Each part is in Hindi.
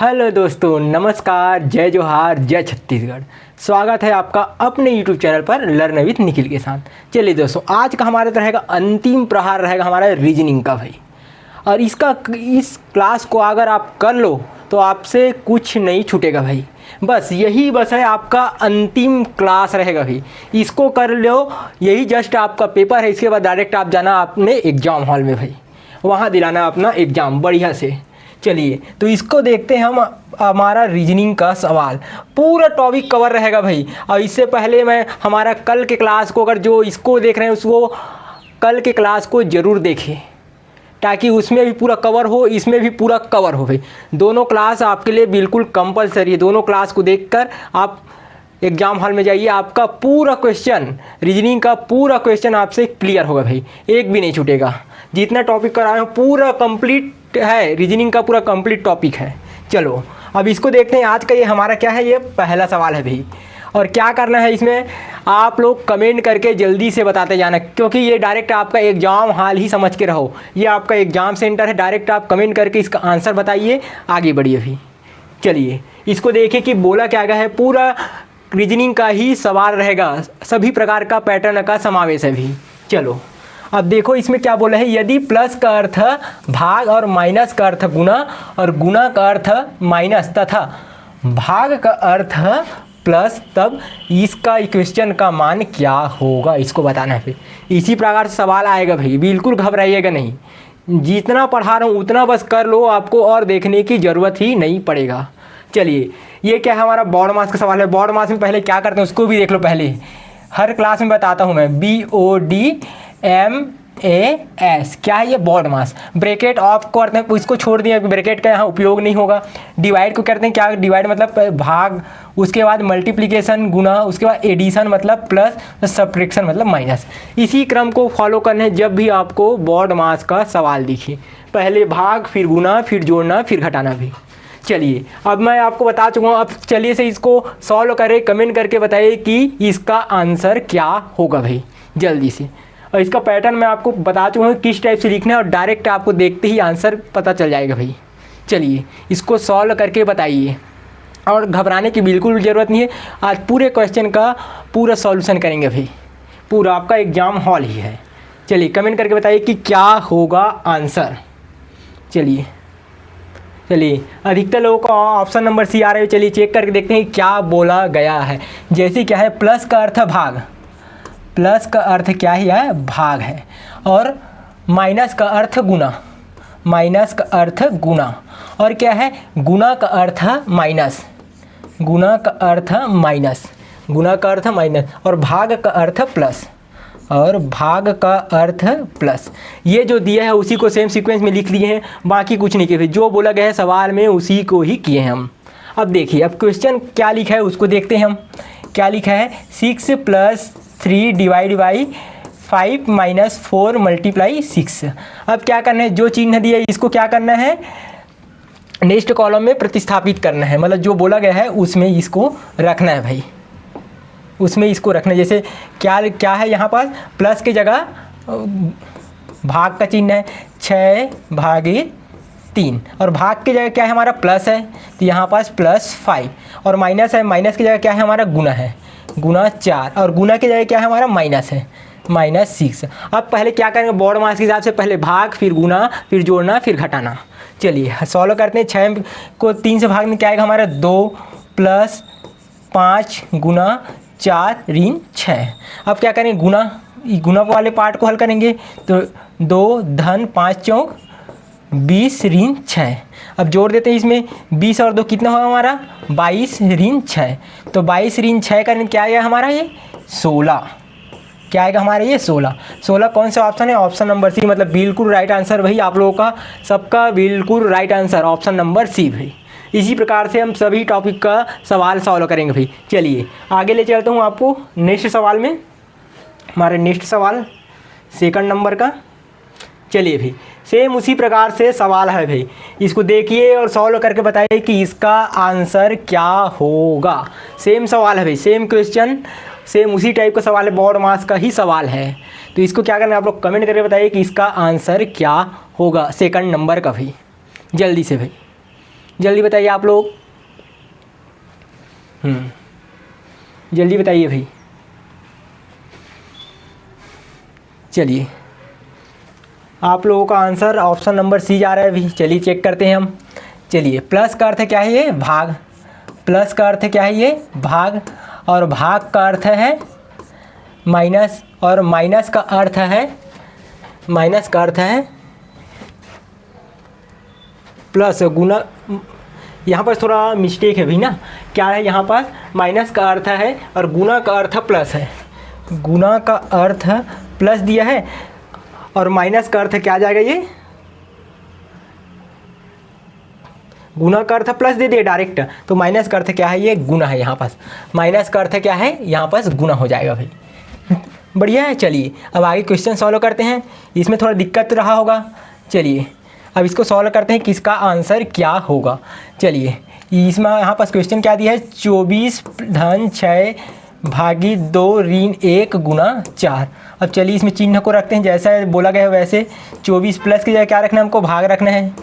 हेलो दोस्तों, नमस्कार, जय जोहार, जय छत्तीसगढ़। स्वागत है आपका अपने यूट्यूब चैनल पर लर्न विथ निखिल के साथ। चलिए दोस्तों, आज का हमारा रहेगा अंतिम प्रहार रहेगा हमारा रीजनिंग का भाई। और इस क्लास को अगर आप कर लो तो आपसे कुछ नहीं छूटेगा भाई। बस है आपका अंतिम क्लास रहेगा भाई। इसको कर लो, यही जस्ट आपका पेपर है। इसके बाद डायरेक्ट आप जाना अपने एग्ज़ाम हॉल में भाई, वहाँ दिलाना अपना एग्ज़ाम बढ़िया से। चलिए तो इसको देखते हैं हम। हमारा रीजनिंग का सवाल पूरा टॉपिक कवर रहेगा भाई। और इससे पहले मैं हमारा कल के क्लास को, अगर जो इसको देख रहे हैं उसको कल के क्लास को ज़रूर देखें, ताकि उसमें भी पूरा कवर हो, इसमें भी पूरा कवर हो भाई। दोनों क्लास आपके लिए बिल्कुल कंपलसरी है। दोनों क्लास को देखकर आप एग्ज़ाम हॉल में जाइए, आपका पूरा क्वेश्चन, रीजनिंग का पूरा क्वेश्चन आपसे क्लियर होगा भाई, एक भी नहीं छूटेगा। जितना टॉपिक कराए हो पूरा कंप्लीट है, रीजनिंग का पूरा कंप्लीट टॉपिक है। चलो अब इसको देखते हैं। आज का ये हमारा क्या है, ये पहला सवाल है भाई। और क्या करना है इसमें, आप लोग कमेंट करके जल्दी से बताते जाना, क्योंकि ये डायरेक्ट आपका एग्ज़ाम हॉल ही समझ के रहो। ये आपका एग्ज़ाम सेंटर है, डायरेक्ट आप कमेंट करके इसका आंसर बताइए, आगे बढ़िए भाई। चलिए इसको देखिए कि बोला क्या गया है। पूरा रीजनिंग का ही सवाल रहेगा, सभी प्रकार का पैटर्न का समावेश है भी। चलो अब देखो इसमें क्या बोला है। यदि प्लस का अर्थ भाग और माइनस का अर्थ गुना और गुना का अर्थ माइनस तथा भाग का अर्थ प्लस, तब इसका इक्वेशन का मान क्या होगा, इसको बताना है भाई। इसी प्रकार से सवाल आएगा भाई, बिल्कुल घबराइएगा नहीं। जितना पढ़ा रहा हूँ उतना बस कर लो, आपको और देखने की ज़रूरत ही नहीं पड़ेगा। चलिए ये क्या है, हमारा बॉड मास का सवाल है। बॉड मास में पहले क्या करते हैं उसको भी देख लो। पहले हर क्लास में बताता हूँ मैं, BODMAS क्या है ये, बॉड मास। ब्रैकेट ऑफ करते हैं, इसको छोड़ दिया, ब्रैकेट का यहाँ उपयोग नहीं होगा। डिवाइड को करते हैं, क्या डिवाइड मतलब भाग, उसके बाद मल्टीप्लिकेशन गुना, उसके बाद एडिशन मतलब प्लस, सब्ट्रैक्शन मतलब माइनस। इसी क्रम को फॉलो करना है जब भी आपको बॉड मास का सवाल दिखे। पहले भाग, फिर गुना, फिर जोड़ना, फिर घटाना भी। चलिए अब मैं आपको बता चुका हूँ। अब चलिए से इसको सॉल्व करें, कमेंट करके बताइए कि इसका आंसर क्या होगा भाई, जल्दी से। और इसका पैटर्न मैं आपको बता चुका हूँ किस टाइप से लिखना है, और डायरेक्ट आपको देखते ही आंसर पता चल जाएगा भाई। चलिए इसको सॉल्व करके बताइए, और घबराने की बिल्कुल ज़रूरत नहीं है। आज पूरे क्वेश्चन का पूरा सॉल्यूशन करेंगे भाई, पूरा आपका एग्ज़ाम हॉल ही है। चलिए कमेंट करके बताइए कि क्या होगा आंसर। चलिए अधिकतर लोगों का ऑप्शन नंबर सी आ रहा है। चलिए चेक करके देखते हैं क्या बोला गया है। जैसे क्या है, प्लस का अर्थ भाग, प्लस का अर्थ क्या है, भाग है। और माइनस का अर्थ गुना, माइनस का अर्थ गुना। और क्या है, गुना का अर्थ माइनस, गुना का अर्थ माइनस, गुना का अर्थ माइनस। और भाग का अर्थ प्लस, और भाग का अर्थ प्लस। ये जो दिया है उसी को सेम सीक्वेंस में लिख लिए हैं, बाकी कुछ नहीं किए। जो बोला गया है सवाल में उसी को ही किए हैं हम। अब देखिए अब क्वेश्चन क्या लिखा है उसको देखते हैं हम। क्या लिखा है, 6 + 3 डिवाइड बाई 5 - 4 × 6। अब क्या करना है, जो चिन्ह दिया है इसको क्या करना है, नेक्स्ट कॉलम में प्रतिस्थापित करना है। मतलब जो बोला गया है उसमें इसको रखना है भाई, उसमें इसको रखना है। जैसे क्या है यहाँ पास, प्लस की जगह भाग का चिन्ह है, 6/3। और भाग की जगह क्या है हमारा, प्लस है, तो यहाँ पास +5। और माइनस है, माइनस की जगह क्या है हमारा, गुना है, गुना 4। और गुना की जगह क्या है हमारा, माइनस है, -6। अब पहले क्या करेंगे, बॉड मास के हिसाब से पहले भाग, फिर गुना, फिर जोड़ना, फिर घटाना। चलिए सॉल्व करते हैं। 6 को 3 से भागने क्या आएगा हमारा, 2 + 5 गुना 4 ऋण 6। अब क्या करेंगे, गुना वाले पार्ट को हल करेंगे, तो 2 धन 5 चौक 20 ऋण 6। अब जोड़ देते हैं इसमें, 20 और 2 कितना होगा हमारा, 22 ऋण 6। तो 22 ऋण 6 का क्या आएगा हमारा, ये 16। क्या आएगा हमारा, ये 16। 16 कौन सा ऑप्शन है, ऑप्शन नंबर सी, मतलब बिल्कुल राइट आंसर भाई। आप लोगों का सबका बिल्कुल right answer option number C भाई। इसी प्रकार से हम सभी टॉपिक का सवाल सॉल्व करेंगे भाई। चलिए आगे ले चलता हूँ आपको नेक्स्ट सवाल में। हमारे नेक्स्ट सवाल सेकंड नंबर का। चलिए भाई सेम उसी प्रकार से सवाल है भाई, इसको देखिए और सॉल्व करके बताइए कि इसका आंसर क्या होगा। सेम सवाल है भाई, सेम क्वेश्चन, सेम उसी टाइप का सवाल है, बॉड मास का ही सवाल है। तो इसको क्या करना है, आप लोग कमेंट करके बताइए कि इसका आंसर क्या होगा सेकंड नंबर का भाई, जल्दी से भाई, जल्दी बताइए आप लोग। जल्दी बताइए भाई। चलिए आप लोगों का आंसर ऑप्शन नंबर सी जा रहा है भाई। चलिए चेक करते हैं हम। चलिए प्लस का अर्थ क्या है ये भाग, प्लस का अर्थ क्या है ये भाग, और भाग का अर्थ है माइनस, और माइनस का अर्थ है, माइनस का अर्थ है प्लस गुना। यहाँ पर थोड़ा मिस्टेक है भाई ना, क्या है यहाँ पर माइनस का अर्थ है और गुना का अर्थ प्लस है। गुना का अर्थ प्लस दिया है और माइनस का अर्थ क्या आ जाएगा, ये गुना का अर्थ प्लस दे दिए डायरेक्ट, तो माइनस का अर्थ क्या है, ये गुना है। यहाँ पास माइनस का अर्थ क्या है, यहाँ पास गुना हो जाएगा भाई। बढ़िया है। चलिए अब आगे क्वेश्चन सॉल्व करते हैं। इसमें थोड़ा दिक्कत रहा होगा। चलिए अब इसको सॉल्व करते हैं, किसका आंसर क्या होगा। चलिए इसमें यहाँ पास क्वेश्चन क्या दिया है, 24 धन 6 भागी 2 ऋण 1 गुना 4। अब चलिए इसमें चिन्ह को रखते हैं जैसा बोला गया है वैसे। 24 प्लस की जगह क्या रखना है हमको, भाग रखना है,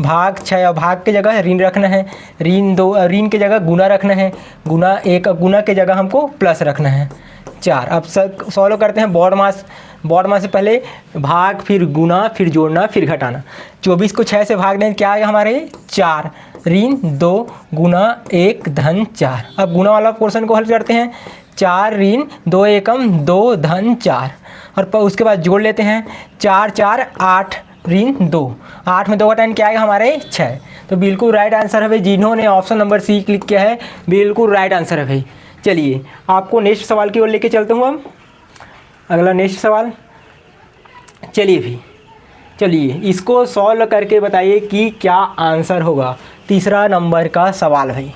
भाग 6 और भाग के जगह ऋण रखना है, ऋण 2 ऋण के जगह गुना रखना है, गुना 1 गुना के जगह हमको प्लस रखना है 4। अब सॉल्व करते हैं बॉड मास। बॉड मास से पहले भाग, फिर गुना, फिर जोड़ना, फिर घटाना। 24 को 6 से भाग दें क्या आएगा हमारे 4, ऋण 2 गुना 1 धन 4। अब गुना वाला पोर्शन को हल करते हैं, 4 ऋण 2 एकम 2 धन 4, और उसके बाद जोड़ लेते हैं 4 4 8 ऋण 2, 8 में 2 का 10 क्या आएगा हमारे 6। तो बिल्कुल राइट आंसर है भाई। जिन्होंने ऑप्शन नंबर सी क्लिक किया है बिल्कुल राइट आंसर है भाई। चलिए आपको नेक्स्ट सवाल की ओर लेके चलते हूँ हम। अगला नेक्स्ट सवाल, चलिए भाई, चलिए इसको सॉल्व करके बताइए कि क्या आंसर होगा। तीसरा नंबर का सवाल भाई,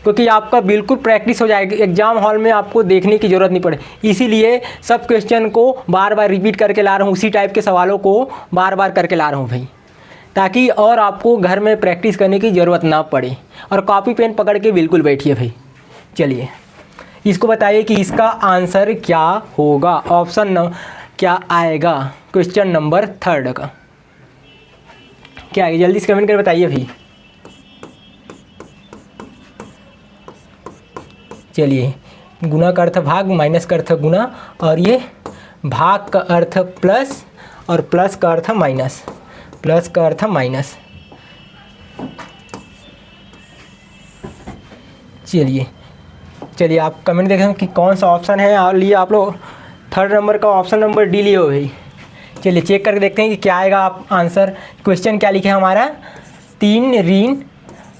क्योंकि आपका बिल्कुल प्रैक्टिस हो जाएगी, एग्जाम हॉल में आपको देखने की ज़रूरत नहीं पड़े, इसीलिए सब क्वेश्चन को बार बार रिपीट करके ला रहा हूँ, उसी टाइप के सवालों को बार बार करके ला रहा हूँ भाई, ताकि और आपको घर में प्रैक्टिस करने की ज़रूरत ना पड़े। और कॉपी पेन पकड़ के बिल्कुल बैठिए भाई। चलिए इसको बताइए कि इसका आंसर क्या होगा। ऑप्शन क्या आएगा क्वेश्चन नंबर 3 का, क्या आएगा जल्दी से कमेंट कर बताइए भाई। चलिए गुना का अर्थ भाग, माइनस का अर्थ गुना, और ये भाग का अर्थ प्लस और प्लस का अर्थ माइनस, प्लस का अर्थ माइनस। चलिए चलिए आप कमेंट देखें कि कौन सा ऑप्शन है और लिए आप लोग 3rd नंबर का ऑप्शन नंबर डी लिए हो भाई। चलिए चेक करके देखते हैं कि क्या आएगा आप आंसर। क्वेश्चन क्या लिखे हमारा, 3 ऋण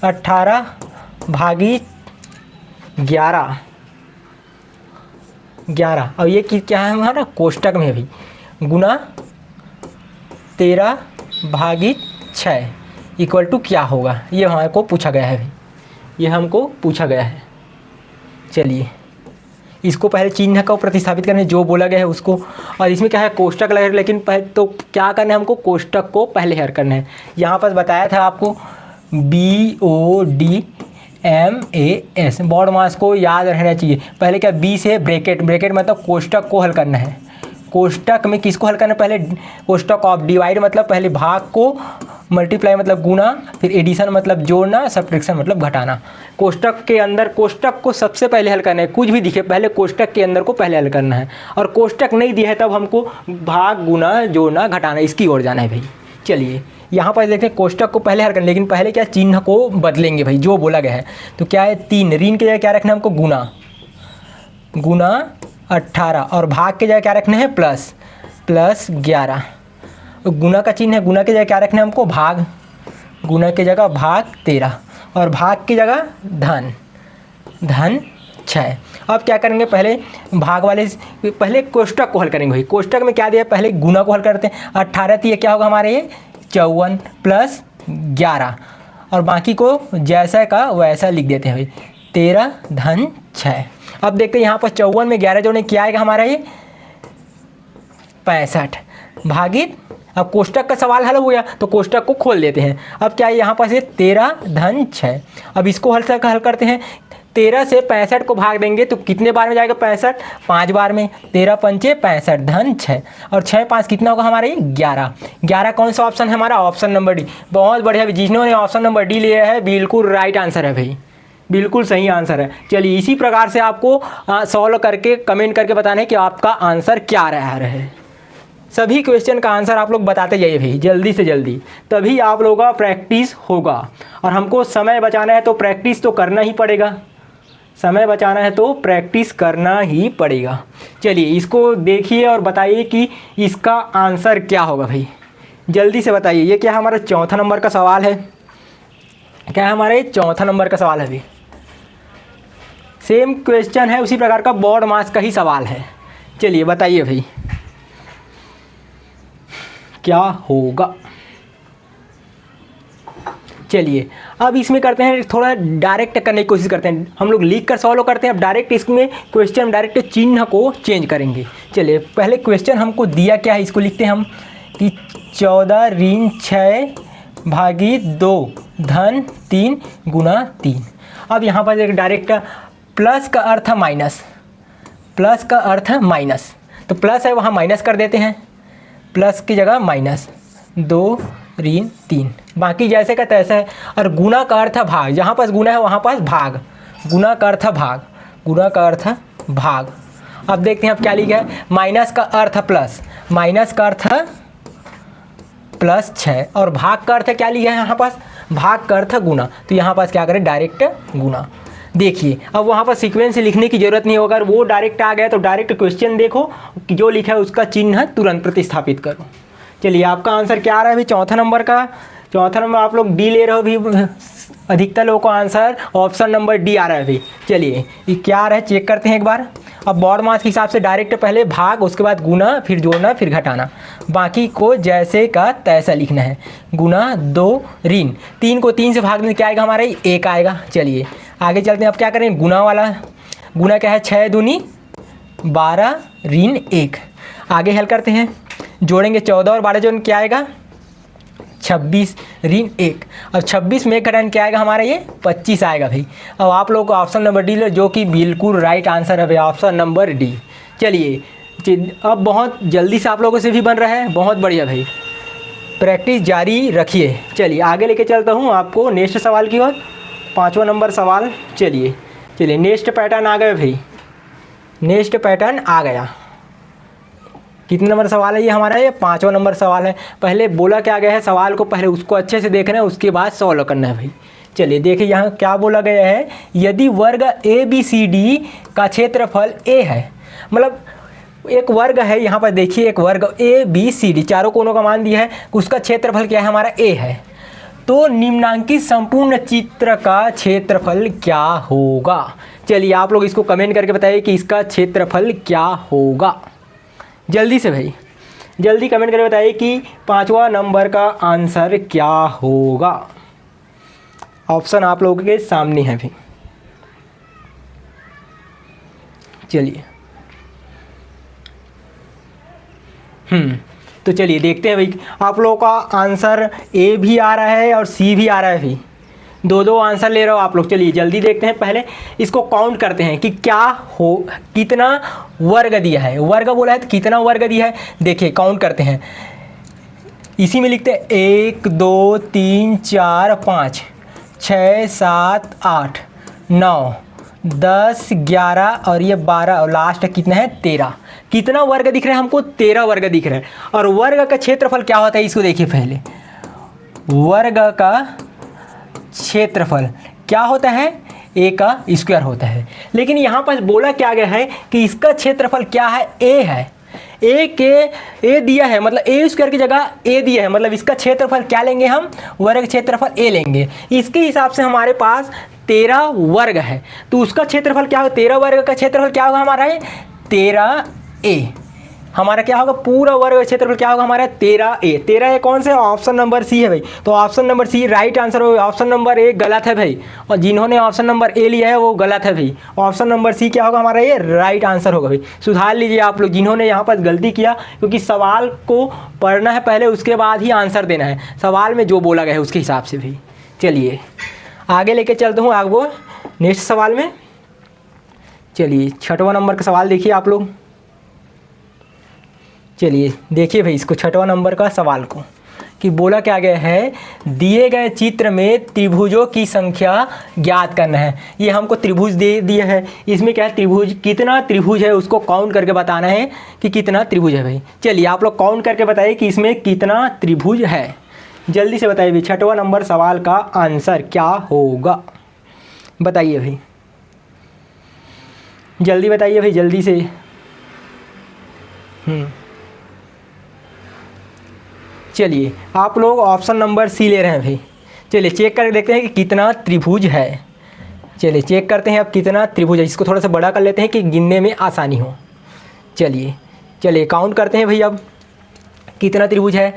18 भागी 11। और ये क्या है हमारा कोष्टक में भाई, गुना 13 भागी 6 इक्वल टू क्या होगा, ये हमारे को पूछा गया है भाई, ये हमको पूछा गया है। चलिए इसको पहले चिन्ह को प्रतिस्थापित करने जो बोला गया है उसको, और इसमें क्या है कोष्टक लगे, लेकिन पहले तो क्या करना है हमको, कोष्टक को पहले हल करना है। यहाँ पर बताया था आपको BODMAS, बॉड मास को याद रहना चाहिए। पहले क्या बी से ब्रैकेट, ब्रैकेट मतलब कोष्टक को हल करना है। कोष्टक में किसको हल करना है, पहले कोष्टक ऑफ, डिवाइड मतलब पहले भाग को, मल्टीप्लाई मतलब गुना, फिर एडिशन मतलब जोड़ना, सब्ट्रैक्शन मतलब घटाना। कोष्टक के अंदर कोष्टक को सबसे पहले हल करना है, कुछ भी दिखे पहले कोष्टक के अंदर को पहले हल करना है, और कोष्टक नहीं दिया है तब हमको भाग गुना जोड़ना घटाना इसकी ओर जाना है भाई। चलिए यहाँ पर देखते हैं कोष्टक को पहले हल करना, लेकिन पहले क्या चिन्ह को बदलेंगे भाई जो बोला गया है। तो क्या है 3 ऋण के जगह क्या रखना है हमको, गुना 18, और भाग के जगह क्या रखना है प्लस 11। गुना का चिन्ह है, गुना के जगह क्या रखना है हमको भाग, गुना के जगह भाग 13, और भाग की जगह धन 6। अब क्या करेंगे, पहले भाग वाले पहले कोष्टक को हल करेंगे भाई। कोष्टक में क्या दिया है, पहले गुना को हल करते हैं। 18 थी, ये क्या होगा हमारे ये 54 प्लस 11, और बाकी को जैसा का वैसा लिख देते हैं भाई, 13 धन 6। अब देखते हैं यहाँ पर 54 में 11 जोड़ने क्या आएगा हमारा ये 65 भागित, अब कोष्टक का सवाल हल हो गया तो कोष्टक को खोल देते हैं। अब क्या है यहाँ पर से 13 धन 6। अब इसको हल करते हैं 13 से 65 को भाग देंगे तो कितने बार में जाएगा 65? 5 बार में। 13 पंचे 65 धन 6 और 6 5 कितना होगा हमारे 11। 11 कौन सा ऑप्शन है हमारा? Option number D. बहुत बढ़िया, जिन्होंने ऑप्शन नंबर डी लिया है बिल्कुल राइट आंसर है भाई, बिल्कुल सही आंसर है। चलिए इसी प्रकार से आपको सॉल्व करके कमेंट करके बताना है कि आपका आंसर क्या रहा है। सभी क्वेश्चन का आंसर आप लोग बताते जाइए भाई, जल्दी से जल्दी, तभी आप लोगों का प्रैक्टिस होगा। और हमको समय बचाना है तो प्रैक्टिस तो करना ही पड़ेगा, समय बचाना है तो प्रैक्टिस करना ही पड़ेगा। चलिए इसको देखिए और बताइए कि इसका आंसर क्या होगा भाई, जल्दी से बताइए। ये क्या हमारा चौथा नंबर का सवाल है? क्या है हमारा? ये चौथा नंबर का सवाल है भाई। सेम क्वेश्चन है, उसी प्रकार का बोर्ड मार्क्स का ही सवाल है। चलिए बताइए भाई क्या होगा। चलिए अब इसमें करते हैं, थोड़ा डायरेक्ट करने की कोशिश करते हैं। हम लोग लिख कर सॉल्व करते हैं, अब डायरेक्ट इसमें क्वेश्चन डायरेक्ट चिन्ह को चेंज करेंगे। चलिए पहले क्वेश्चन हमको दिया क्या है, इसको लिखते हैं हम कि 14 ऋण 6 भागी 2 धन 3 गुना 3। अब यहाँ पर एक डायरेक्ट प्लस का अर्थ है माइनस, प्लस का अर्थ है माइनस, तो प्लस है वहाँ माइनस कर देते हैं, प्लस की जगह माइनस 2 ऋण 3, बाकी जैसे का तैसा है। और गुना का अर्थ है भाग, जहाँ पास गुना है वहाँ पास भाग, गुना का अर्थ है भाग, गुना का अर्थ है भाग। अब देखते हैं अब क्या लिखा है। माइनस का अर्थ है प्लस, माइनस का अर्थ है प्लस 6 और भाग का अर्थ क्या लिखा है यहाँ पास? भाग का अर्थ गुना, तो यहाँ पास क्या करें डायरेक्ट गुना। देखिए अब वहाँ पर सीक्वेंस से लिखने की जरूरत नहीं होगा, अगर वो डायरेक्ट आ गया तो डायरेक्ट क्वेश्चन देखो कि जो लिखा है उसका चिन्ह तुरंत प्रतिस्थापित करो। चलिए आपका आंसर क्या आ रहा है अभी चौथा नंबर का? चौथा नंबर आप लोग डी ले रहे हो भी, अधिकतर लोगों को आंसर ऑप्शन नंबर डी आ रहा है अभी। चलिए ये क्या आ रहा है चेक करते हैं एक बार। अब बोर्ड मार्क्स के हिसाब से डायरेक्ट पहले भाग, उसके बाद गुना, फिर जोड़ना, फिर घटाना, बाकी को जैसे का तैसा लिखना है। गुना 2 ऋण 3 को 3 से भागने क्या आएगा हमारा? 1 आएगा। चलिए आगे चलते हैं, अब क्या करें गुना वाला। गुना क्या है? 6 दूनी 12 ऋण 1। आगे हल करते हैं, जोड़ेंगे 14 और 12 जोड़ क्या आएगा? 26 ऋण 1। अब 26 में घटाएं क्या आएगा हमारा? ये 25 आएगा भाई। अब आप लोगों को ऑप्शन नंबर डी लो, जो कि बिल्कुल राइट आंसर है भाई, ऑप्शन नंबर डी। चलिए अब बहुत जल्दी से आप लोगों से भी बन रहा है, बहुत बढ़िया भाई, प्रैक्टिस जारी रखिए। चलिए आगे लेके चलता हूँ आपको नेक्स्ट सवाल की ओर, 5वां नंबर सवाल। चलिए नेक्स्ट पैटर्न आ गया भाई, नेक्स्ट पैटर्न आ गया। कितने नंबर सवाल है ये हमारा? ये 5वां नंबर सवाल है। पहले बोला क्या गया है सवाल को, पहले उसको अच्छे से देखना है, उसके बाद सॉल्व करना है भाई। चलिए देखिए यहाँ क्या बोला गया है, यदि वर्ग ABCD का क्षेत्रफल A है, मतलब एक वर्ग है यहाँ पर, देखिए एक वर्ग ABCD चारों कोनों का मान दिया है, उसका क्षेत्रफल क्या है हमारा? A है, तो निम्नांकित संपूर्ण चित्र का क्षेत्रफल क्या होगा? चलिए आप लोग इसको कमेंट करके बताइए कि इसका क्षेत्रफल क्या होगा। जल्दी से भाई, जल्दी कमेंट करके बताइए कि 5वां नंबर का आंसर क्या होगा। ऑप्शन आप लोगों के सामने है भाई। चलिए तो चलिए देखते हैं भाई, आप लोगों का आंसर A भी आ रहा है और C भी आ रहा है भाई, दो आंसर ले रहे हो आप लोग। चलिए जल्दी देखते हैं, पहले इसको काउंट करते हैं कि क्या हो, कितना वर्ग दिया है। वर्ग बोला है तो कितना वर्ग दिया है, देखिए काउंट करते हैं। इसी में लिखते हैं 1 2 3 4 5 6 7 8 9 10 11 और ये 12 और लास्ट कितना है 13। कितना वर्ग दिख रहा है हमको? 13 वर्ग दिख रहा है। और वर्ग का क्षेत्रफल क्या होता है इसको देखिए पहले। वर्ग का क्षेत्रफल क्या होता है? A का स्क्वायर होता है। लेकिन यहाँ पर बोला क्या गया है कि इसका क्षेत्रफल क्या है? A है। A दिया है, मतलब A स्क्वायर की जगह A दिया है, मतलब इसका क्षेत्रफल क्या लेंगे हम? वर्ग क्षेत्रफल A लेंगे। इसके हिसाब से हमारे पास 13 वर्ग है, तो उसका क्षेत्रफल क्या होगा? 13 वर्ग का क्षेत्रफल क्या होगा हमारा? 13A। हमारा क्या होगा? पूरा वर्ग क्षेत्रफल क्या होगा हमारा? 13A। 13A कौन सा? ऑप्शन नंबर C है भाई, तो option number C right answer होगा। ऑप्शन नंबर A गलत है भाई, और जिन्होंने ऑप्शन नंबर A लिया है वो गलत है भाई। ऑप्शन नंबर C क्या होगा हमारा? ये राइट आंसर होगा भाई। सुधार लीजिए आप लोग जिन्होंने यहाँ पर गलती किया, क्योंकि सवाल को पढ़ना है पहले, उसके बाद ही आंसर देना है, सवाल में जो बोला गया है उसके हिसाब से भी। चलिए आगे लेके चलता हूँ आपको नेक्स्ट सवाल में। चलिए 6वां नंबर का सवाल देखिए आप लोग। चलिए देखिए भाई इसको 6वां नंबर का सवाल को कि बोला क्या गया है, दिए गए चित्र में त्रिभुजों की संख्या ज्ञात करना है। ये हमको त्रिभुज दे दिया है, इसमें क्या है त्रिभुज, कितना त्रिभुज है उसको काउंट करके बताना है कि कितना त्रिभुज है भाई। चलिए आप लोग काउंट करके बताइए कि इसमें कितना त्रिभुज है, जल्दी से बताइए भाई। 6वां नंबर सवाल का आंसर क्या होगा, बताइए भाई, जल्दी बताइए भाई, जल्दी से। चलिए आप लोग ऑप्शन नंबर सी ले रहे हैं भाई। चलिए चेक करके देखते हैं कि कितना त्रिभुज है। चलिए चेक करते हैं अब कितना त्रिभुज है। इसको थोड़ा सा बड़ा कर लेते हैं कि गिनने में आसानी हो। चलिए काउंट करते हैं भाई अब कितना त्रिभुज है।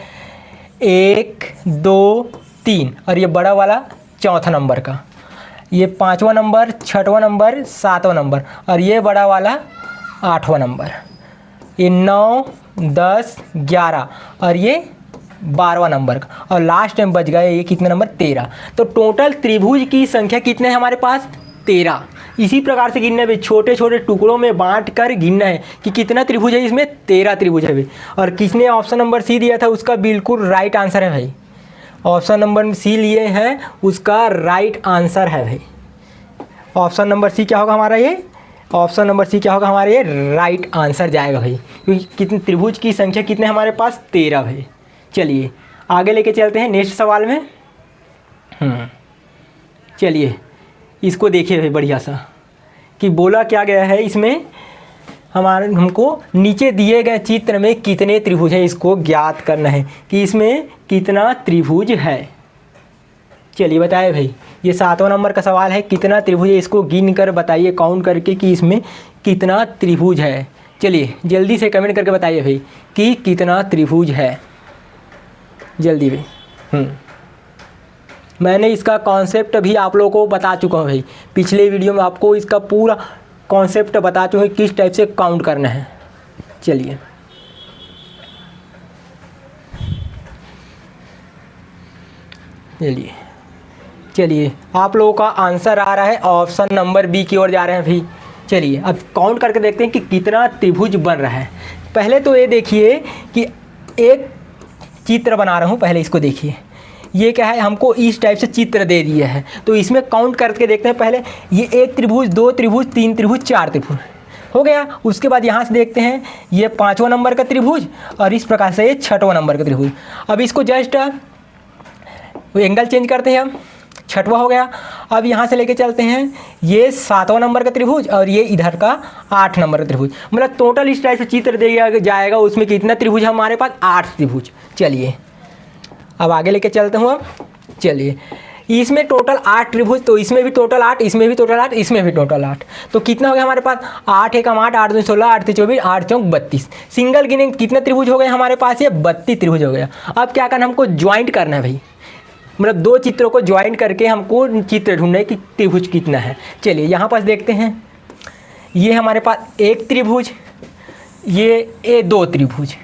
1 2 3 और ये बड़ा वाला 4था नंबर का, ये 5वां नंबर, 6वां नंबर, 7वां नंबर और ये बड़ा वाला 8वां नंबर, ये 9 10 11 और ये 12वां नंबर का, और लास्ट टाइम बच गए ये कितने नंबर 13। तो टोटल त्रिभुज की संख्या कितने हैं हमारे पास 13। इसी प्रकार से गिनना है भाई, छोटे छोटे टुकड़ों में बांट कर गिनना है कि कितना त्रिभुज है। इसमें 13 त्रिभुज है भाई। और किसने ऑप्शन नंबर सी दिया था उसका बिल्कुल राइट आंसर है भाई। ऑप्शन नंबर सी लिए हैं उसका राइट आंसर है भाई। ऑप्शन नंबर सी क्या होगा हमारा, ये ऑप्शन नंबर सी क्या होगा हमारा, ये राइट आंसर जाएगा भाई, क्योंकि कितने त्रिभुज की संख्या कितने हमारे पास 13 भाई। चलिए आगे लेके चलते हैं नेक्स्ट सवाल में। चलिए इसको देखिए भाई बढ़िया सा कि बोला क्या गया है इसमें, हमको नीचे दिए गए चित्र में कितने त्रिभुज हैं इसको ज्ञात करना है कि इसमें कितना त्रिभुज है। चलिए बताइए भाई, ये 7वां नंबर का सवाल है, कितना त्रिभुज है इसको गिन कर बताइए काउंट करके कि इसमें कितना त्रिभुज है। चलिए जल्दी से कमेंट करके बताइए भाई कि कितना त्रिभुज है, जल्दी भाई। मैंने इसका कॉन्सेप्ट भी आप लोगों को बता चुका हूँ भाई, पिछले वीडियो में आपको इसका पूरा कॉन्सेप्ट बता चुके हैं किस टाइप से काउंट करना है। चलिए आप लोगों का आंसर आ रहा है ऑप्शन नंबर बी की ओर जा रहे हैं भाई। चलिए अब काउंट करके देखते हैं कि कितना त्रिभुज बन रहा है। पहले तो ये देखिए कि एक चित्र बना रहा हूँ, पहले इसको देखिए, ये क्या है हमको इस टाइप से चित्र दे दिया है, तो इसमें काउंट करके देखते हैं। पहले ये 1 त्रिभुज, 2 त्रिभुज, 3 त्रिभुज, 4 त्रिभुज हो गया। उसके बाद यहाँ से देखते हैं ये 5वां नंबर का त्रिभुज और इस प्रकार से ये 6वां नंबर का त्रिभुज। अब इसको जस्ट एंगल चेंज करते हैं, हम 6वां हो गया। अब यहाँ से लेके चलते हैं ये 7वां नंबर का त्रिभुज और ये इधर का 8 नंबर का त्रिभुज। मतलब टोटल इस टाइप से चित्र दिया जाएगा, उसमें कितना त्रिभुज हमारे पास 8 त्रिभुज। चलिए अब आगे लेके चलते हूँ। अब चलिए इसमें टोटल 8 त्रिभुज, तो इसमें भी टोटल 8, इसमें भी टोटल 8, इसमें भी टोटल 8, तो कितना हो गया हमारे पास 8 एकम 8, 8 दूनी 16, 8 तीन 24, 8 चौक 32। सिंगल गिने कितने त्रिभुज हो गए हमारे पास, ये 32 त्रिभुज हो गया। अब क्या करना, हमको ज्वाइंट करना है भाई, मतलब 2 चित्रों को ज्वाइंट करके हमको चित्र ढूंढना है कि त्रिभुज कितना है। चलिए यहाँ पास देखते हैं, ये हमारे पास 1 त्रिभुज, ये 2 त्रिभुज,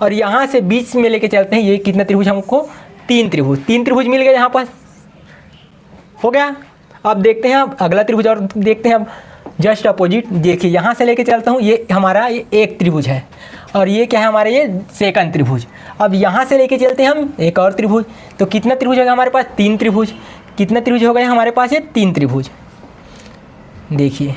और यहाँ से बीच में लेके चलते हैं ये कितना त्रिभुज हमको 3 त्रिभुज। 3 त्रिभुज मिल गए यहाँ पास, हो गया। अब देखते हैं अब अगला त्रिभुज और देखते हैं। अब जस्ट अपोजिट देखिए, यहाँ से लेके चलता हूँ, ये हमारा ये 1 त्रिभुज है और ये क्या है हमारे ये 2nd त्रिभुज। अब यहाँ से लेके चलते हैं हम एक और त्रिभुज, तो कितना त्रिभुज होगा हमारे पास 3 त्रिभुज। कितना त्रिभुज हो गए हमारे पास, ये 3 त्रिभुज। देखिए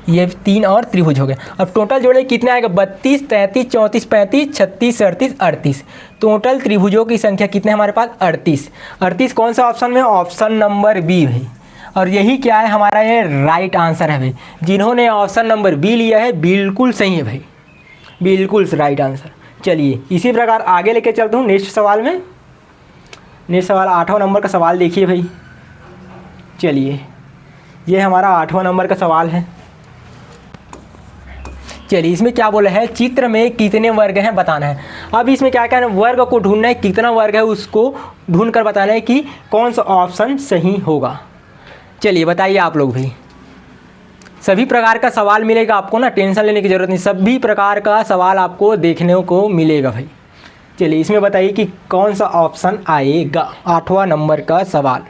ये 3 और त्रिभुज हो गए। अब टोटल जोड़े कितना आएगा 32, 33, 34, 35, 36, 37, 38। टोटल त्रिभुजों की संख्या कितने हमारे पास 38। 38 कौन सा ऑप्शन में, ऑप्शन नंबर बी भाई। और यही क्या है हमारा ये राइट आंसर है भाई। जिन्होंने ऑप्शन नंबर बी लिया है बिल्कुल सही है भाई, बिल्कुल राइट आंसर। चलिए इसी प्रकार आगे लेके चलता हूँ नेक्स्ट सवाल में। नेक्स्ट सवाल 8वां नंबर का सवाल देखिए भाई। चलिए ये हमारा 8वां नंबर का सवाल है। चलिए इसमें क्या बोला है, चित्र में कितने वर्ग हैं बताना है। अब इसमें क्या कहना है, वर्ग को ढूंढना है, कितना वर्ग है उसको ढूंढ कर बताना है कि कौन सा ऑप्शन सही होगा। चलिए बताइए आप लोग भी, सभी प्रकार का सवाल मिलेगा आपको ना, टेंशन लेने की ज़रूरत नहीं, सभी प्रकार का सवाल आपको देखने को मिलेगा भाई। चलिए इसमें बताइए कि कौन सा ऑप्शन आएगा 8वां नंबर का सवाल।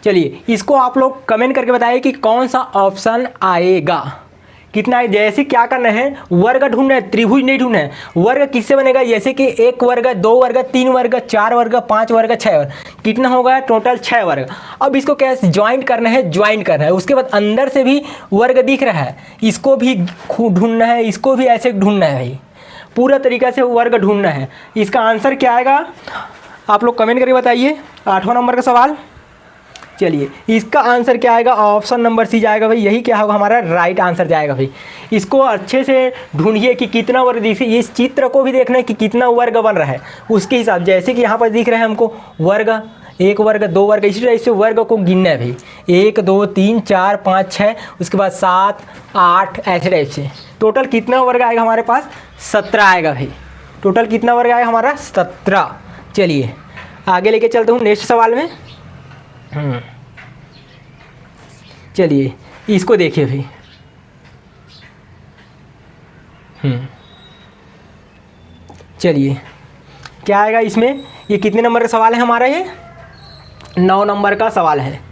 चलिए इसको आप लोग कमेंट करके बताइए कि कौन सा ऑप्शन आएगा। कितना है, जैसे क्या करना है, वर्ग ढूंढना है, त्रिभुज नहीं ढूंढना है। वर्ग किससे बनेगा, जैसे कि 1 वर्ग, 2 वर्ग, 3 वर्ग, 4 वर्ग, 5 वर्ग, 6 वर्ग, कितना होगा टोटल 6 वर्ग। अब इसको कैसे ज्वाइंट करना है, ज्वाइंट करना है। उसके बाद अंदर से भी वर्ग दिख रहा है, इसको भी ढूंढना है, इसको भी ऐसे ढूंढना है भाई, पूरा तरीका से वर्ग ढूंढना है। इसका आंसर क्या आएगा आप लोग कमेंट करके बताइए। 8वां नंबर का सवाल, चलिए इसका आंसर क्या आएगा, ऑप्शन नंबर सी जाएगा भाई। यही क्या होगा हमारा राइट आंसर जाएगा भाई। इसको अच्छे से ढूंढिए कि कितना वर्ग दिख, इस चित्र को भी देखना है कि कितना वर्ग बन रहा है उसके हिसाब, जैसे कि यहाँ पर दिख रहा है हमको वर्ग, 1 वर्ग, 2 वर्ग, इसी तरह से वर्ग को गिनना है भाई। 1 2 3 4 5 6, उसके बाद 7 8, ऐसे टाइप से। टोटल कितना वर्ग आएगा हमारे पास, 17 आएगा भाई। टोटल कितना वर्ग आएगा हमारा, 17। चलिए आगे लेके चलता हूँ नेक्स्ट सवाल में। चलिए इसको देखिए भाई। चलिए क्या आएगा इसमें, ये कितने नंबर का सवाल है हमारा, ये 9 नंबर का सवाल है।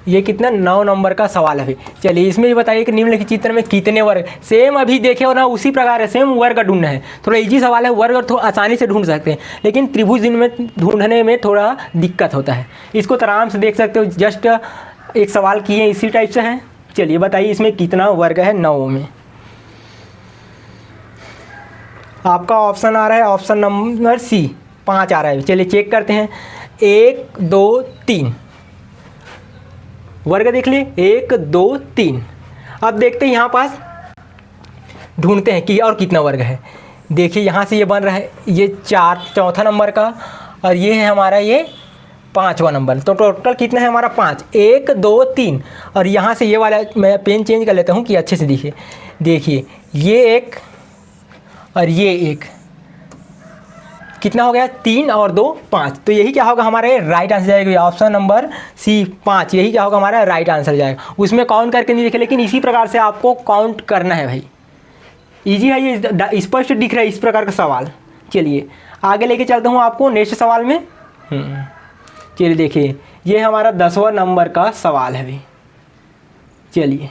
ये कितना, 9 नंबर का सवाल है भाई। चलिए इसमें भी बताइए कि निम्नलिखित चित्र में कितने वर्ग, सेम अभी देखे हो ना उसी प्रकार है, सेम वर्ग ढूंढना है। थोड़ा इजी सवाल है, वर्ग थोड़ा आसानी से ढूंढ सकते हैं, लेकिन त्रिभुज में ढूंढने में थोड़ा दिक्कत होता है। इसको तो आराम से देख सकते हो, जस्ट एक सवाल किए इसी टाइप से है। चलिए बताइए इसमें कितना वर्ग है 9 में। आपका ऑप्शन आ रहा है, ऑप्शन नंबर सी 5 आ रहा है। चलिए चेक करते हैं। 1 2 3 वर्ग देख लिए, 1 2 3। अब देखते हैं यहाँ पास, ढूंढते हैं कि और कितना वर्ग है। देखिए यहाँ से ये बन रहा है, ये 4 नंबर का, और ये है हमारा ये 5वां नंबर। तो टोटल कितना है हमारा 5, 1 2 3। और यहाँ से ये वाला मैं पेन चेंज कर लेता हूँ कि अच्छे से दिखे। देखिए ये 1 और ये 1, कितना हो गया, 3 और 2 5। तो यही क्या होगा हमारा राइट आंसर जाएगा, ऑप्शन नंबर सी 5। यही क्या होगा हमारा राइट आंसर जाएगा। उसमें काउंट करके नहीं देखे, लेकिन इसी प्रकार से आपको काउंट करना है भाई। इजी है ये, स्पष्ट दिख रहा है इस प्रकार का सवाल। चलिए आगे लेके चलता हूँ आपको नेक्स्ट सवाल में। चलिए देखिए ये हमारा 10वां नंबर का सवाल है भाई। चलिए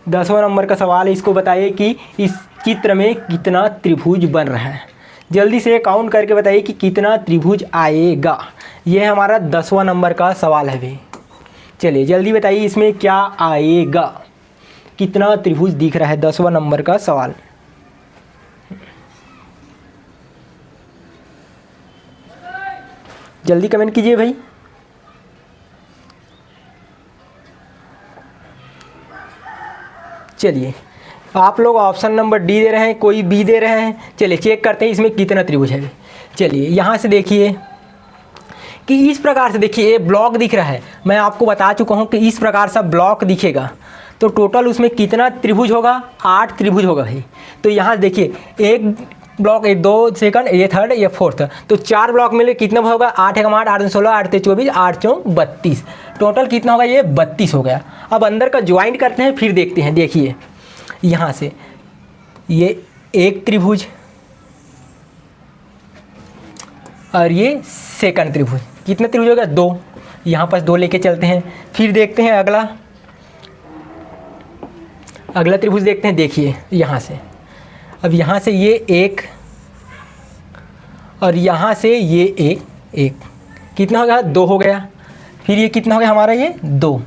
10वां नंबर का सवाल है, इसको बताइए कि इस चित्र में कितना त्रिभुज बन रहा है। जल्दी से काउंट करके बताइए कि कितना त्रिभुज आएगा। ये हमारा 10वां नंबर का सवाल है भाई। चलिए जल्दी बताइए इसमें क्या आएगा, कितना त्रिभुज दिख रहा है। 10वां नंबर का सवाल, जल्दी कमेंट कीजिए भाई। चलिए आप लोग ऑप्शन नंबर डी दे रहे हैं, कोई बी दे रहे हैं। चलिए चेक करते हैं इसमें कितना त्रिभुज है। चलिए यहाँ से देखिए कि इस प्रकार से देखिए ये ब्लॉक दिख रहा है। मैं आपको बता चुका हूँ कि इस प्रकार से ब्लॉक दिखेगा, तो टोटल उसमें कितना त्रिभुज होगा, 8 त्रिभुज होगा भाई। तो यहाँ देखिए एक ब्लॉक, ये 2 सेकंड, ये 3rd, ये 4th, तो 4 ब्लॉक मिले कितना होगा, 8 1 8, 8 2 16, 8 3 24, 8 4 32। टोटल कितना होगा, ये 32 हो गया। अब अंदर का ज्वाइंट करते हैं फिर देखते हैं। देखिए यहाँ से ये एक त्रिभुज और ये सेकंड त्रिभुज, कितना त्रिभुज होगा, 2। यहाँ पास 2 लेके चलते हैं, फिर देखते हैं अगला त्रिभुज देखते हैं। देखिए यहाँ से, अब यहाँ से ये 1 और यहाँ से ये 1, कितना हो गया, 2 हो गया। फिर ये कितना हो गया हमारा, ये 2।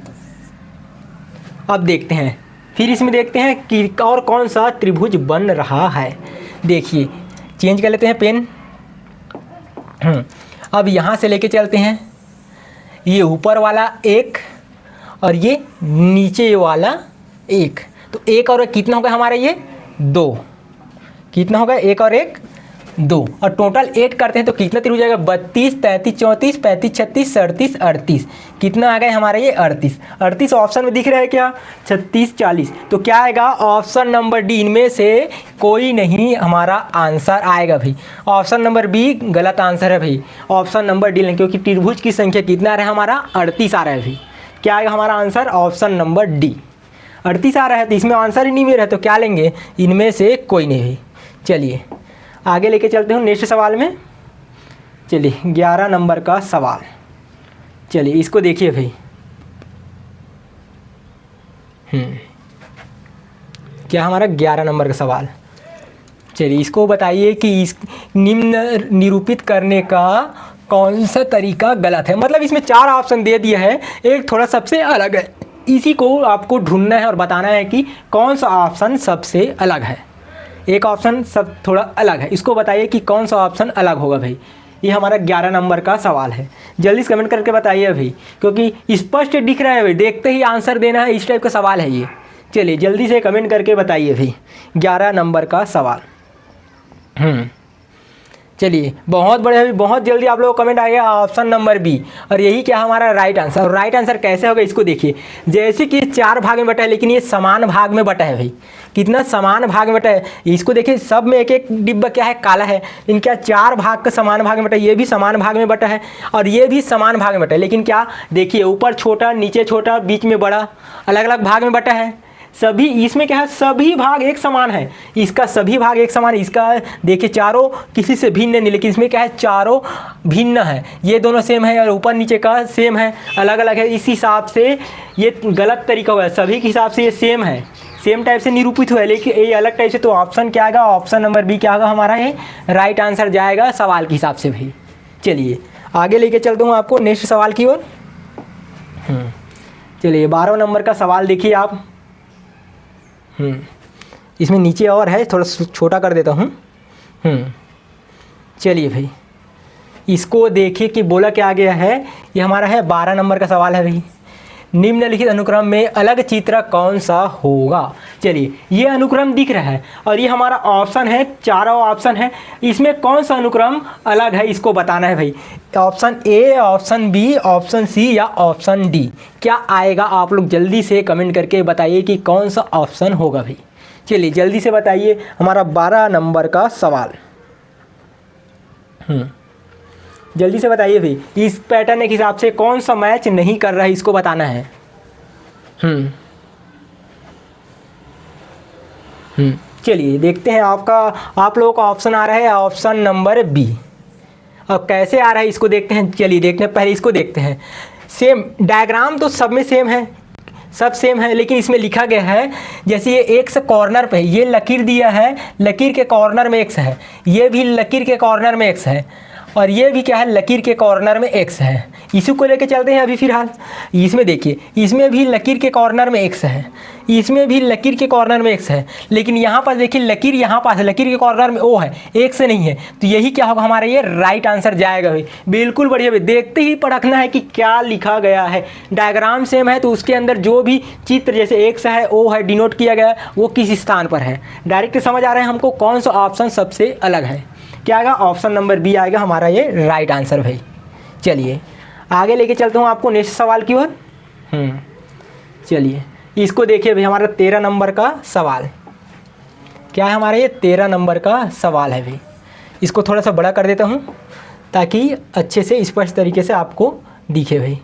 अब देखते हैं, फिर इसमें देखते हैं कि और कौन सा त्रिभुज बन रहा है। देखिए चेंज कर लेते हैं पेन। अब यहाँ से लेके चलते हैं, ये ऊपर वाला 1 और ये नीचे वाला 1, तो 1 और 1 कितना होगा हमारा, ये 2। कितना होगा, 1 और 1 2, और टोटल 8 करते हैं तो कितना त्रिभुज आएगा, 32 33 34 35 36 37 38। कितना आ गया हमारा, ये 38। 38 ऑप्शन में दिख रहा है क्या, 36 40। तो क्या आएगा, ऑप्शन नंबर डी, इनमें से कोई नहीं हमारा आंसर आएगा भाई। ऑप्शन नंबर बी गलत आंसर है भाई, ऑप्शन नंबर डी, क्योंकि त्रिभुज की संख्या कितना आ रहा है हमारा, 38 आ रहा है भाई। क्या आएगा हमारा आंसर, ऑप्शन नंबर डी, 38 आ रहा है। तो इसमें आंसर ही नहीं मिल रहा है, तो क्या लेंगे, इनमें से कोई नहीं भाई। चलिए आगे लेके चलते हूँ नेक्स्ट सवाल में। चलिए 11 नंबर का सवाल, चलिए इसको देखिए भाई। क्या हमारा 11 नंबर का सवाल। चलिए इसको बताइए कि इस निम्न निरूपित करने का कौन सा तरीका गलत है। मतलब इसमें 4 ऑप्शन दे दिया है, एक थोड़ा सबसे अलग है, इसी को आपको ढूंढना है और बताना है कि कौन सा ऑप्शन सबसे अलग है। एक ऑप्शन सब थोड़ा अलग है, इसको बताइए कि कौन सा ऑप्शन अलग होगा भाई। ये हमारा 11 नंबर का सवाल है, जल्दी से कमेंट करके बताइए अभी, क्योंकि स्पष्ट दिख रहा है भाई, देखते ही आंसर देना है, इस टाइप का सवाल है ये। चलिए जल्दी से कमेंट करके बताइए भाई 11 नंबर का सवाल। चलिए बहुत बढ़िया, अभी बहुत जल्दी आप लोगों को कमेंट आ गया ऑप्शन नंबर बी, और यही क्या हमारा राइट आंसर। और राइट आंसर कैसे होगा इसको देखिए, जैसे कि 4 भाग में बटा है, लेकिन ये समान भाग में बटा है भाई। कितना समान भाग में बटा है, इसको देखिए, सब में एक एक डिब्बा क्या है, काला है। इनका 4 भाग का समान भाग में बटा है, ये भी समान भाग में बटा है और ये भी समान भाग में बटा है, लेकिन क्या देखिए, ऊपर छोटा, नीचे छोटा, बीच में बड़ा, अलग अलग भाग में बटा है। सभी इसमें क्या है, सभी भाग एक समान है, इसका सभी भाग एक समान है, इसका देखिए चारों किसी से भिन्न नहीं, लेकिन इसमें क्या है, चारों भिन्न है। ये दोनों सेम है और ऊपर नीचे का सेम है, अलग अलग है। इस हिसाब से ये गलत तरीका हुआ है, सभी के हिसाब से ये सेम है, सेम टाइप से निरूपित हुआ है, लेकिन ये अलग टाइप से। तो ऑप्शन क्या आएगा, ऑप्शन नंबर बी क्या होगा हमारा, ये राइट आंसर जाएगा सवाल के हिसाब से भी। चलिए आगे लेके चलता हूँ आपको नेक्स्ट सवाल की ओर। चलिए 12 नंबर का सवाल देखिए आप। इसमें नीचे और है, थोड़ा छोटा कर देता हूँ। चलिए भाई इसको देखिए कि बोला क्या गया है। ये हमारा है 12 नंबर का सवाल है भाई, निम्नलिखित अनुक्रम में अलग चित्र कौन सा होगा। चलिए ये अनुक्रम दिख रहा है और ये हमारा ऑप्शन है, चारों ऑप्शन है, इसमें कौन सा अनुक्रम अलग है इसको बताना है भाई। Option A, option B, option C या ऑप्शन डी, क्या आएगा आप लोग जल्दी से कमेंट करके बताइए कि कौन सा ऑप्शन होगा भाई। चलिए जल्दी से बताइए हमारा 12 नंबर का सवाल। जल्दी से बताइए भाई, इस पैटर्न के हिसाब से कौन सा मैच नहीं कर रहा है इसको बताना है। चलिए देखते हैं आपका, आप लोगों का ऑप्शन आ रहा है ऑप्शन नंबर बी। अब कैसे आ रहा है इसको देखते हैं। चलिए देखते हैं, पहले इसको देखते हैं। सेम डायग्राम तो सब में सेम है, सब सेम है, लेकिन इसमें लिखा गया है जैसे ये एक्स कॉर्नर पे, ये लकीर दिया है, लकीर के कॉर्नर में एक्स है, ये भी लकीर के कॉर्नर में एक्स है, और ये भी क्या है, लकीर के कॉर्नर में एक्स है। इसी को लेके चलते हैं अभी फिलहाल। इसमें देखिए, इसमें भी लकीर के कॉर्नर में एक्स है, इसमें भी लकीर के कॉर्नर में एक्स है, लेकिन यहाँ पर देखिए लकीर यहाँ पास है, लकीर के कॉर्नर में ओ है, एक्स नहीं है। तो यही क्या होगा हमारा, ये राइट आंसर जाएगा भाई। बिल्कुल बढ़िया भाई, देखते ही परखना है कि क्या लिखा गया है। डायग्राम सेम है तो उसके अंदर जो भी चित्र जैसे एक्स है, ओ है, डिनोट किया गया है, वो किस स्थान पर है, डायरेक्ट समझ आ रहा है हमको कौन सा ऑप्शन सबसे अलग है। क्या आएगा, ऑप्शन नंबर बी आएगा हमारा ये राइट आंसर भाई। चलिए आगे लेके चलता हूँ आपको नेक्स्ट सवाल की ओर। चलिए इसको देखिए भाई, हमारा 13 नंबर का सवाल। क्या है हमारा, ये 13 नंबर का सवाल है भाई। इसको थोड़ा सा बड़ा कर देता हूँ ताकि अच्छे से स्पष्ट तरीके से आपको दिखे भाई।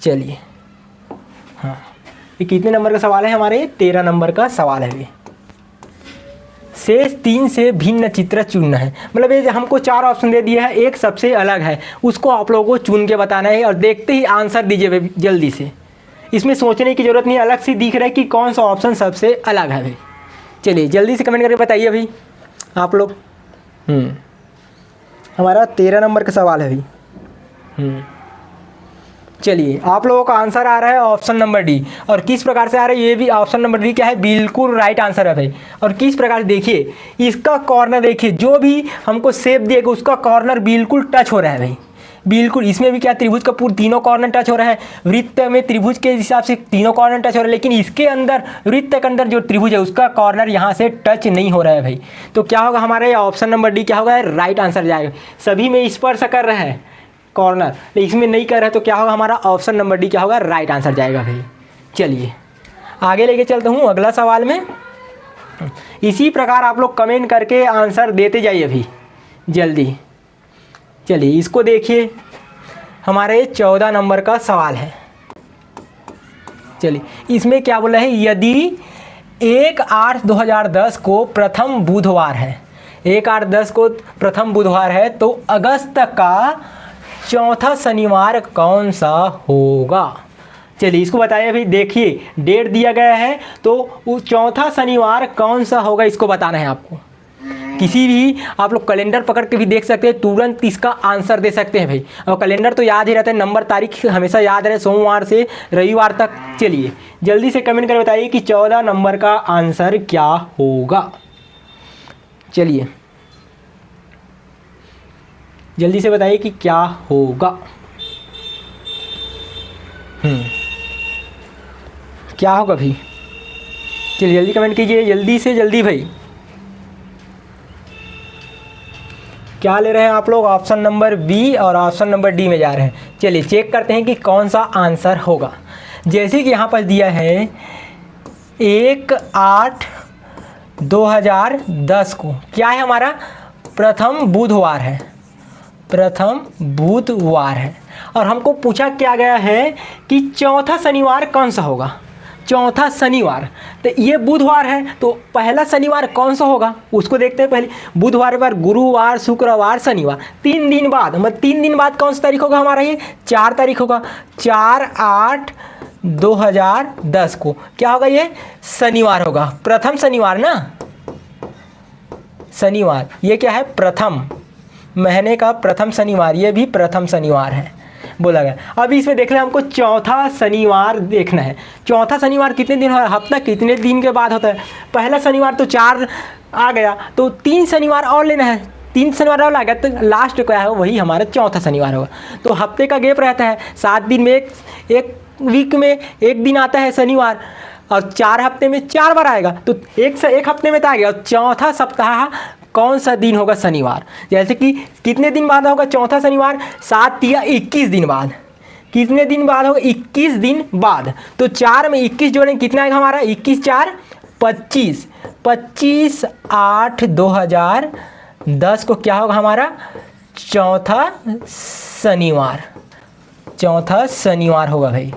चलिए हाँ, ये कितने नंबर का सवाल है हमारे, ये 13 नंबर का सवाल है भाई। शेष 3 से भिन्न चित्र चुनना है। मतलब ये हमको 4 ऑप्शन दे दिया है, एक सबसे अलग है, उसको आप लोगों को चुन के बताना है और देखते ही आंसर दीजिए भाई जल्दी से। इसमें सोचने की ज़रूरत नहीं, अलग से दिख रहा है कि कौन सा ऑप्शन सबसे अलग है भाई। चलिए जल्दी से कमेंट करके बताइए भाई आप लोग। हमारा 13 नंबर का सवाल है भाई। चलिए आप लोगों का आंसर आ रहा है ऑप्शन नंबर डी। और किस प्रकार से आ रहा है, ये भी ऑप्शन नंबर डी क्या है, बिल्कुल राइट आंसर है भाई। और किस प्रकार से देखिए, इसका कॉर्नर देखिए, जो भी हमको शेप दिएगा उसका कॉर्नर बिल्कुल टच हो रहा है भाई, बिल्कुल। इसमें भी क्या, त्रिभुज का पूरा तीनों कॉर्नर टच हो रहा है, वृत्त में त्रिभुज के हिसाब से तीनों कॉर्नर टच हो रहा है, लेकिन इसके अंदर वृत्त के अंदर जो त्रिभुज है उसका कॉर्नर यहाँ से टच नहीं हो रहा है भाई। तो क्या होगा हमारे ऑप्शन नंबर डी क्या होगा, राइट आंसर जाएगा। सभी में स्पर्श कर रहा है कॉर्नर, लेकिन इसमें नहीं कर रहा है, तो क्या होगा हमारा ऑप्शन नंबर डी क्या होगा, राइट आंसर जाएगा भाई। चलिए आगे लेके चलता हूँ अगला सवाल में। इसी प्रकार आप लोग कमेंट करके आंसर देते जाइए अभी जल्दी। चलिए इसको देखिए, हमारे 14 नंबर का सवाल है। चलिए इसमें क्या बोला है, यदि 1/8/2010 को प्रथम बुधवार है, 1/8/10 को प्रथम बुधवार है, तो अगस्त का चौथा शनिवार कौन सा होगा। चलिए इसको बताइए भाई, देखिए डेट दिया गया है तो वो चौथा शनिवार कौन सा होगा इसको बताना है आपको। किसी भी आप लोग कैलेंडर पकड़ के भी देख सकते हैं, तुरंत इसका आंसर दे सकते हैं भाई। और कैलेंडर तो याद ही रहता है, नंबर तारीख हमेशा याद रहे, सोमवार से रविवार तक। चलिए जल्दी से कमेंट कर बताइए कि 14 नंबर का आंसर क्या होगा। चलिए जल्दी से बताइए कि क्या होगा। क्या होगा भाई, चलिए जल्दी कमेंट कीजिए, जल्दी से जल्दी भाई। क्या ले रहे हैं आप लोग, ऑप्शन नंबर बी और ऑप्शन नंबर डी में जा रहे हैं। चलिए चेक करते हैं कि कौन सा आंसर होगा। जैसे कि यहाँ पर दिया है 1/8/2010 को, क्या है हमारा, प्रथम बुधवार है, प्रथम बुधवार है। और हमको पूछा क्या गया है कि चौथा शनिवार कौन सा होगा, चौथा शनिवार। तो ये बुधवार है तो पहला शनिवार कौन सा होगा उसको देखते हैं पहले। बुधवार पर गुरुवार शुक्रवार शनिवार, 3 दिन बाद, मतलब 3 दिन बाद कौन सा तारीख होगा हमारा, ये 4 तारीख होगा। 4/8/2010 को क्या होगा, ये शनिवार होगा, प्रथम शनिवार ना, शनिवार। ये क्या है, प्रथम महीने का प्रथम शनिवार, ये भी प्रथम शनिवार है बोला गया। अभी इसमें देख रहे हैं हमको चौथा शनिवार देखना है। चौथा शनिवार कितने दिन, हफ्ता कितने दिन के बाद होता है। पहला शनिवार तो 4 आ गया, तो 3 शनिवार और लेना है, 3 शनिवार और आ गया तो लास्ट क्या है वही हमारा चौथा शनिवार होगा। तो हफ्ते का गैप रहता है, 7 दिन में एक वीक में 1 दिन आता है शनिवार, और 4 हफ्ते में 4 बार आएगा, तो एक हफ्ते में तो आ गया। और चौथा सप्ताह कौन सा दिन होगा, शनिवार। जैसे कि कितने दिन बाद होगा चौथा शनिवार, 7 या 21 दिन बाद। कितने दिन बाद होगा, 21 दिन बाद। तो 4 में 21 जोड़ेंगे कितना आएगा हमारा, 21 4 25, 25/8/2010 को क्या होगा हमारा, चौथा शनिवार, चौथा शनिवार होगा भाई।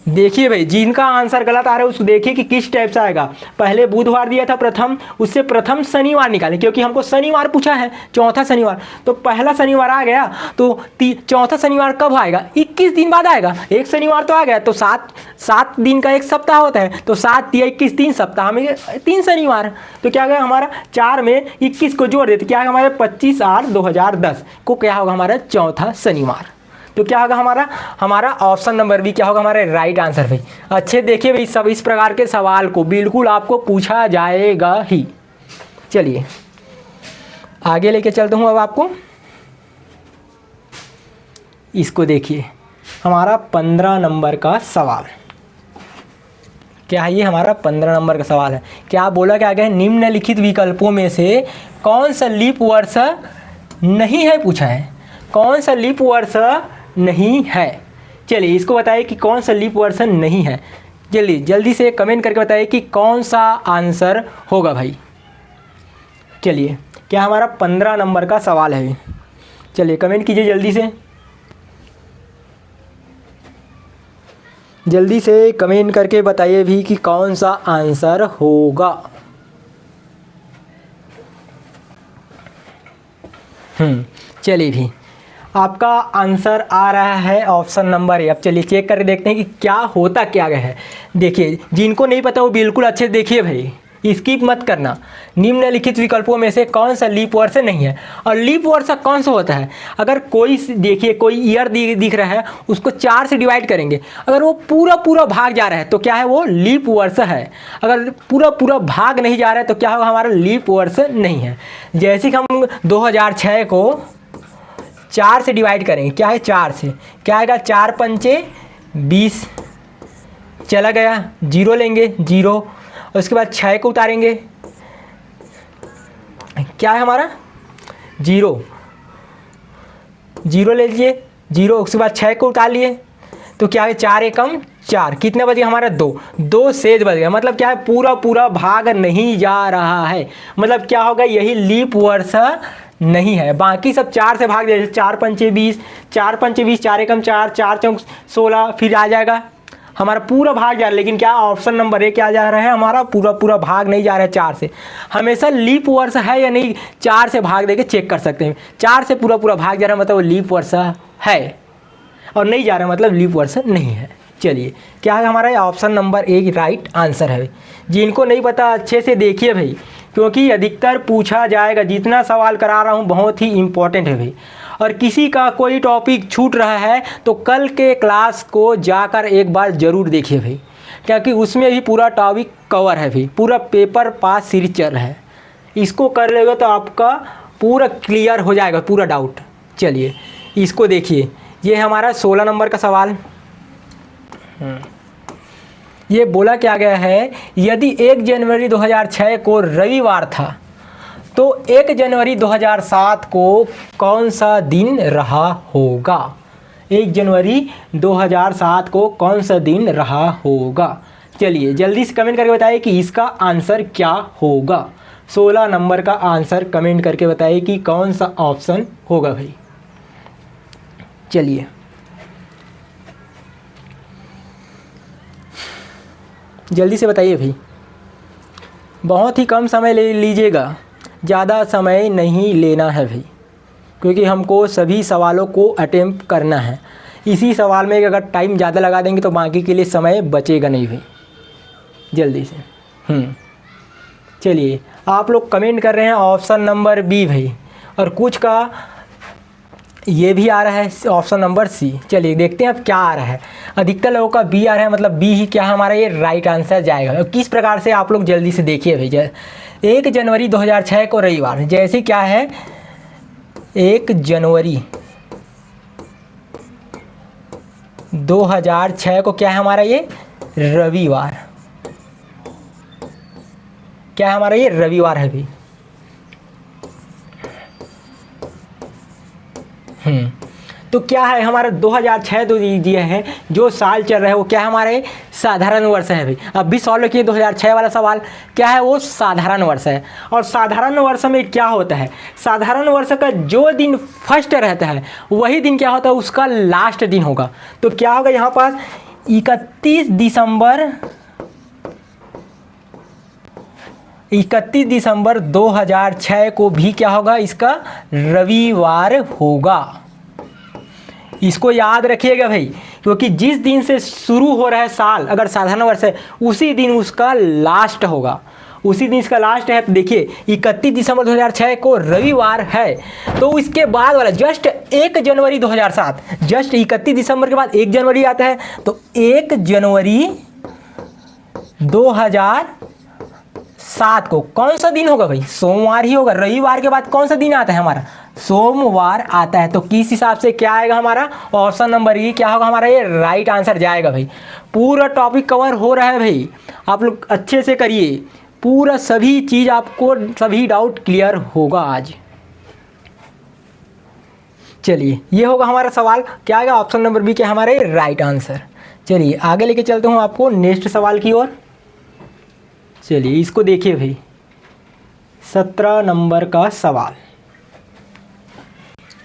देखिए भाई, जिनका आंसर गलत आ रहा है उसको देखिए कि किस टाइप से आएगा। पहले बुधवार दिया था प्रथम, उससे प्रथम शनिवार निकालें, क्योंकि हमको शनिवार पूछा है, चौथा शनिवार। तो पहला शनिवार आ गया, तो चौथा शनिवार कब आएगा, 21 दिन बाद आएगा। एक शनिवार तो आ गया, तो 7 दिन का एक सप्ताह होता है, तो 7 या 21 3 सप्ताह में 3 शनिवार। तो क्या गया हमारा, 4 में 21 को जोड़ देते, क्या है हमारे 25/8/2010 को क्या होगा हमारा चौथा शनिवार। तो क्या होगा हमारा ऑप्शन नंबर बी क्या होगा हमारा राइट आंसर भाई। अच्छे देखिए भाई, सब इस प्रकार के सवाल को बिल्कुल आपको पूछा जाएगा ही। चलिए आगे लेके चलता हूँ अब आपको। इसको देखिए, हमारा 15 नंबर का सवाल क्या है, ये हमारा 15 नंबर का सवाल है। क्या बोला क्या गया, निम्नलिखित विकल्पों में से कौन सा लीप वर्ष नहीं है पूछा है, कौन सा लीप वर्ष नहीं है। चलिए इसको बताइए कि कौन सा लीप वर्ष नहीं है। चलिए जल्दी से कमेंट करके बताइए कि कौन सा आंसर होगा भाई। चलिए क्या हमारा 15 नंबर का सवाल है। चलिए कमेंट कीजिए जल्दी से कमेंट करके बताइए भी कि कौन सा आंसर होगा। चलिए भी आपका आंसर आ रहा है ऑप्शन नंबर ए। अब चलिए चेक करके देखते हैं कि क्या होता क्या गया है। देखिए जिनको नहीं पता वो बिल्कुल अच्छे देखिए भाई, स्किप मत करना। निम्नलिखित विकल्पों में से कौन सा लीप वर्ष नहीं है। और लीप वर्ष कौन सा होता है, अगर कोई देखिए कोई ईयर दिख रहा है उसको 4 से डिवाइड करेंगे, अगर वो पूरा भाग जा रहा है तो क्या है वो लीप वर्ष है। अगर पूरा भाग नहीं जा रहा है तो क्या होगा हमारा लीप वर्ष नहीं है। जैसे कि हम 2006 को 4 से डिवाइड करेंगे, क्या है 4 से, क्या आएगा 4 पंचे 20, चला गया 0 लेंगे 0, और उसके बाद 6 को उतारेंगे, क्या है हमारा 0 ले लीजिए 0, उसके बाद 6 को उतार लिए तो क्या है 4 एकम 4, कितना बच गया हमारा 2 शेष बच गया। मतलब क्या है पूरा भाग नहीं जा रहा है, मतलब क्या होगा यही लीप वर्ष नहीं है। बाकी सब 4 से भाग जाए, 4 पंचे 20, 4 पंचे 20, 4 एकम 4, 4 चौक 16, फिर आ जाएगा हमारा पूरा भाग जा रहा है। लेकिन क्या ऑप्शन नंबर ए क्या जा रहा है हमारा पूरा भाग नहीं जा रहा है 4 से। हमेशा लीप वर्ष है या नहीं 4 से भाग देके चेक कर सकते हैं। 4 से पूरा भाग जा रहा है मतलब वो लीप वर्ष है। और नहीं जा रहा मतलब लीप वर्ष नहीं है। चलिए क्या है हमारा ऑप्शन नंबर एक राइट आंसर है। जिनको नहीं पता अच्छे से देखिए भाई, क्योंकि अधिकतर पूछा जाएगा। जितना सवाल करा रहा हूँ बहुत ही इम्पोर्टेंट है भाई। और किसी का कोई टॉपिक छूट रहा है तो कल के क्लास को जाकर एक बार ज़रूर देखिए भाई, क्योंकि उसमें भी पूरा टॉपिक कवर है भाई, पूरा पेपर पास सीरीज चल रहा है। इसको कर लेगा तो आपका पूरा क्लियर हो जाएगा पूरा डाउट। चलिए इसको देखिए, ये हमारा 16 नंबर का सवाल। ये बोला क्या गया है, यदि 1 जनवरी 2006 को रविवार था तो 1 जनवरी 2007 को कौन सा दिन रहा होगा। 1 जनवरी 2007 को कौन सा दिन रहा होगा। चलिए जल्दी से कमेंट करके बताइए कि इसका आंसर क्या होगा। 16 नंबर का आंसर कमेंट करके बताइए कि कौन सा ऑप्शन होगा भाई। चलिए जल्दी से बताइए भाई, बहुत ही कम समय ले लीजिएगा, ज़्यादा समय नहीं लेना है भाई, क्योंकि हमको सभी सवालों को अटेम्प्ट करना है। इसी सवाल में अगर टाइम ज़्यादा लगा देंगे तो बाकी के लिए समय बचेगा नहीं भाई। जल्दी से चलिए आप लोग कमेंट कर रहे हैं ऑप्शन नंबर बी भाई, और कुछ का ये भी आ रहा है ऑप्शन नंबर सी। चलिए देखते हैं अब क्या आ रहा है। अधिकतर लोगों का बी आ रहा है, मतलब बी ही क्या हमारा ये राइट आंसर जाएगा। और किस प्रकार से आप लोग जल्दी से देखिए भैया। 1 जनवरी 2006 को रविवार, जैसे क्या है 1 जनवरी 2006 को क्या है हमारा ये रविवार, क्या है हमारा ये रविवार है भी। तो क्या है हमारा 2006 तो दिया है, जो साल चल रहा है वो क्या है हमारे साधारण वर्ष है भाई। अब भी सॉल्व किए 2006 वाला सवाल, क्या है वो साधारण वर्ष है। और साधारण वर्ष में क्या होता है, साधारण वर्ष का जो दिन फर्स्ट रहता है वही दिन क्या होता है उसका लास्ट दिन होगा। तो क्या होगा यहाँ पास 31 दिसंबर 2006 को भी क्या होगा इसका रविवार होगा। इसको याद रखिएगा भाई, क्योंकि जिस दिन से शुरू हो रहा है साल अगर साधारण वर्ष है उसी दिन उसका लास्ट होगा, उसी दिन इसका लास्ट है। देखिए 31 दिसंबर 2006 को रविवार है, तो इसके बाद वाला जस्ट 1 जनवरी 2007, जस्ट 31 दिसंबर के बाद 1 जनवरी आता है, तो 1 जनवरी 2007 को कौन सा दिन होगा भाई, सोमवार ही होगा। रविवार के बाद कौन सा दिन आता है हमारा, सोमवार आता है। तो किस हिसाब से क्या आएगा हमारा ऑप्शन नंबर ई क्या होगा हमारा ये राइट आंसर जाएगा भाई। पूरा टॉपिक कवर हो रहा है भाई, आप लोग अच्छे से करिए, पूरा सभी चीज़ आपको सभी डाउट क्लियर होगा आज। चलिए ये होगा हमारा सवाल, क्या आएगा ऑप्शन नंबर बी क्या हमारे राइट आंसर। चलिए आगे लेके चलते हूँ आपको नेक्स्ट सवाल की ओर। चलिए इसको देखिए भाई, 17 नंबर का सवाल।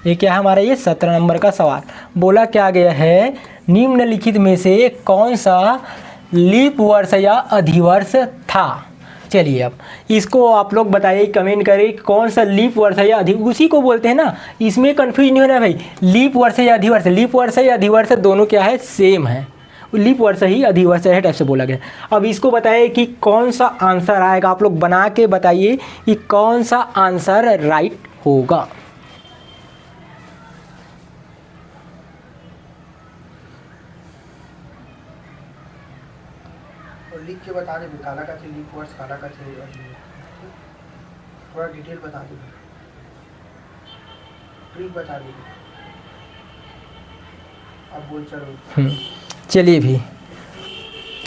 ये क्या है हमारा ये 17 नंबर का सवाल। बोला क्या गया है, निम्नलिखित में से कौन सा लीप वर्ष या अधिवर्ष था। चलिए अब इसको आप लोग बताइए, कमेंट करिए कौन सा लीप वर्ष है या उसी को बोलते हैं ना, इसमें कंफ्यूज नहीं होना भाई। लीप वर्ष या अधिवर्ष, लीप वर्ष या अधिवर्ष दोनों क्या है सेम है, लीप वर्ष ही अधिवर्ष है टाइप से बोला गया। अब इसको बताइए कि कौन सा आंसर आएगा, आप लोग बना के बताइए कि कौन सा आंसर राइट होगा। लिख के बता दे, काला का लीप वर्ष, काला का थोड़ा डिटेल बता दे, ट्रिक बता दे, अब बोल चलो। चलिए भी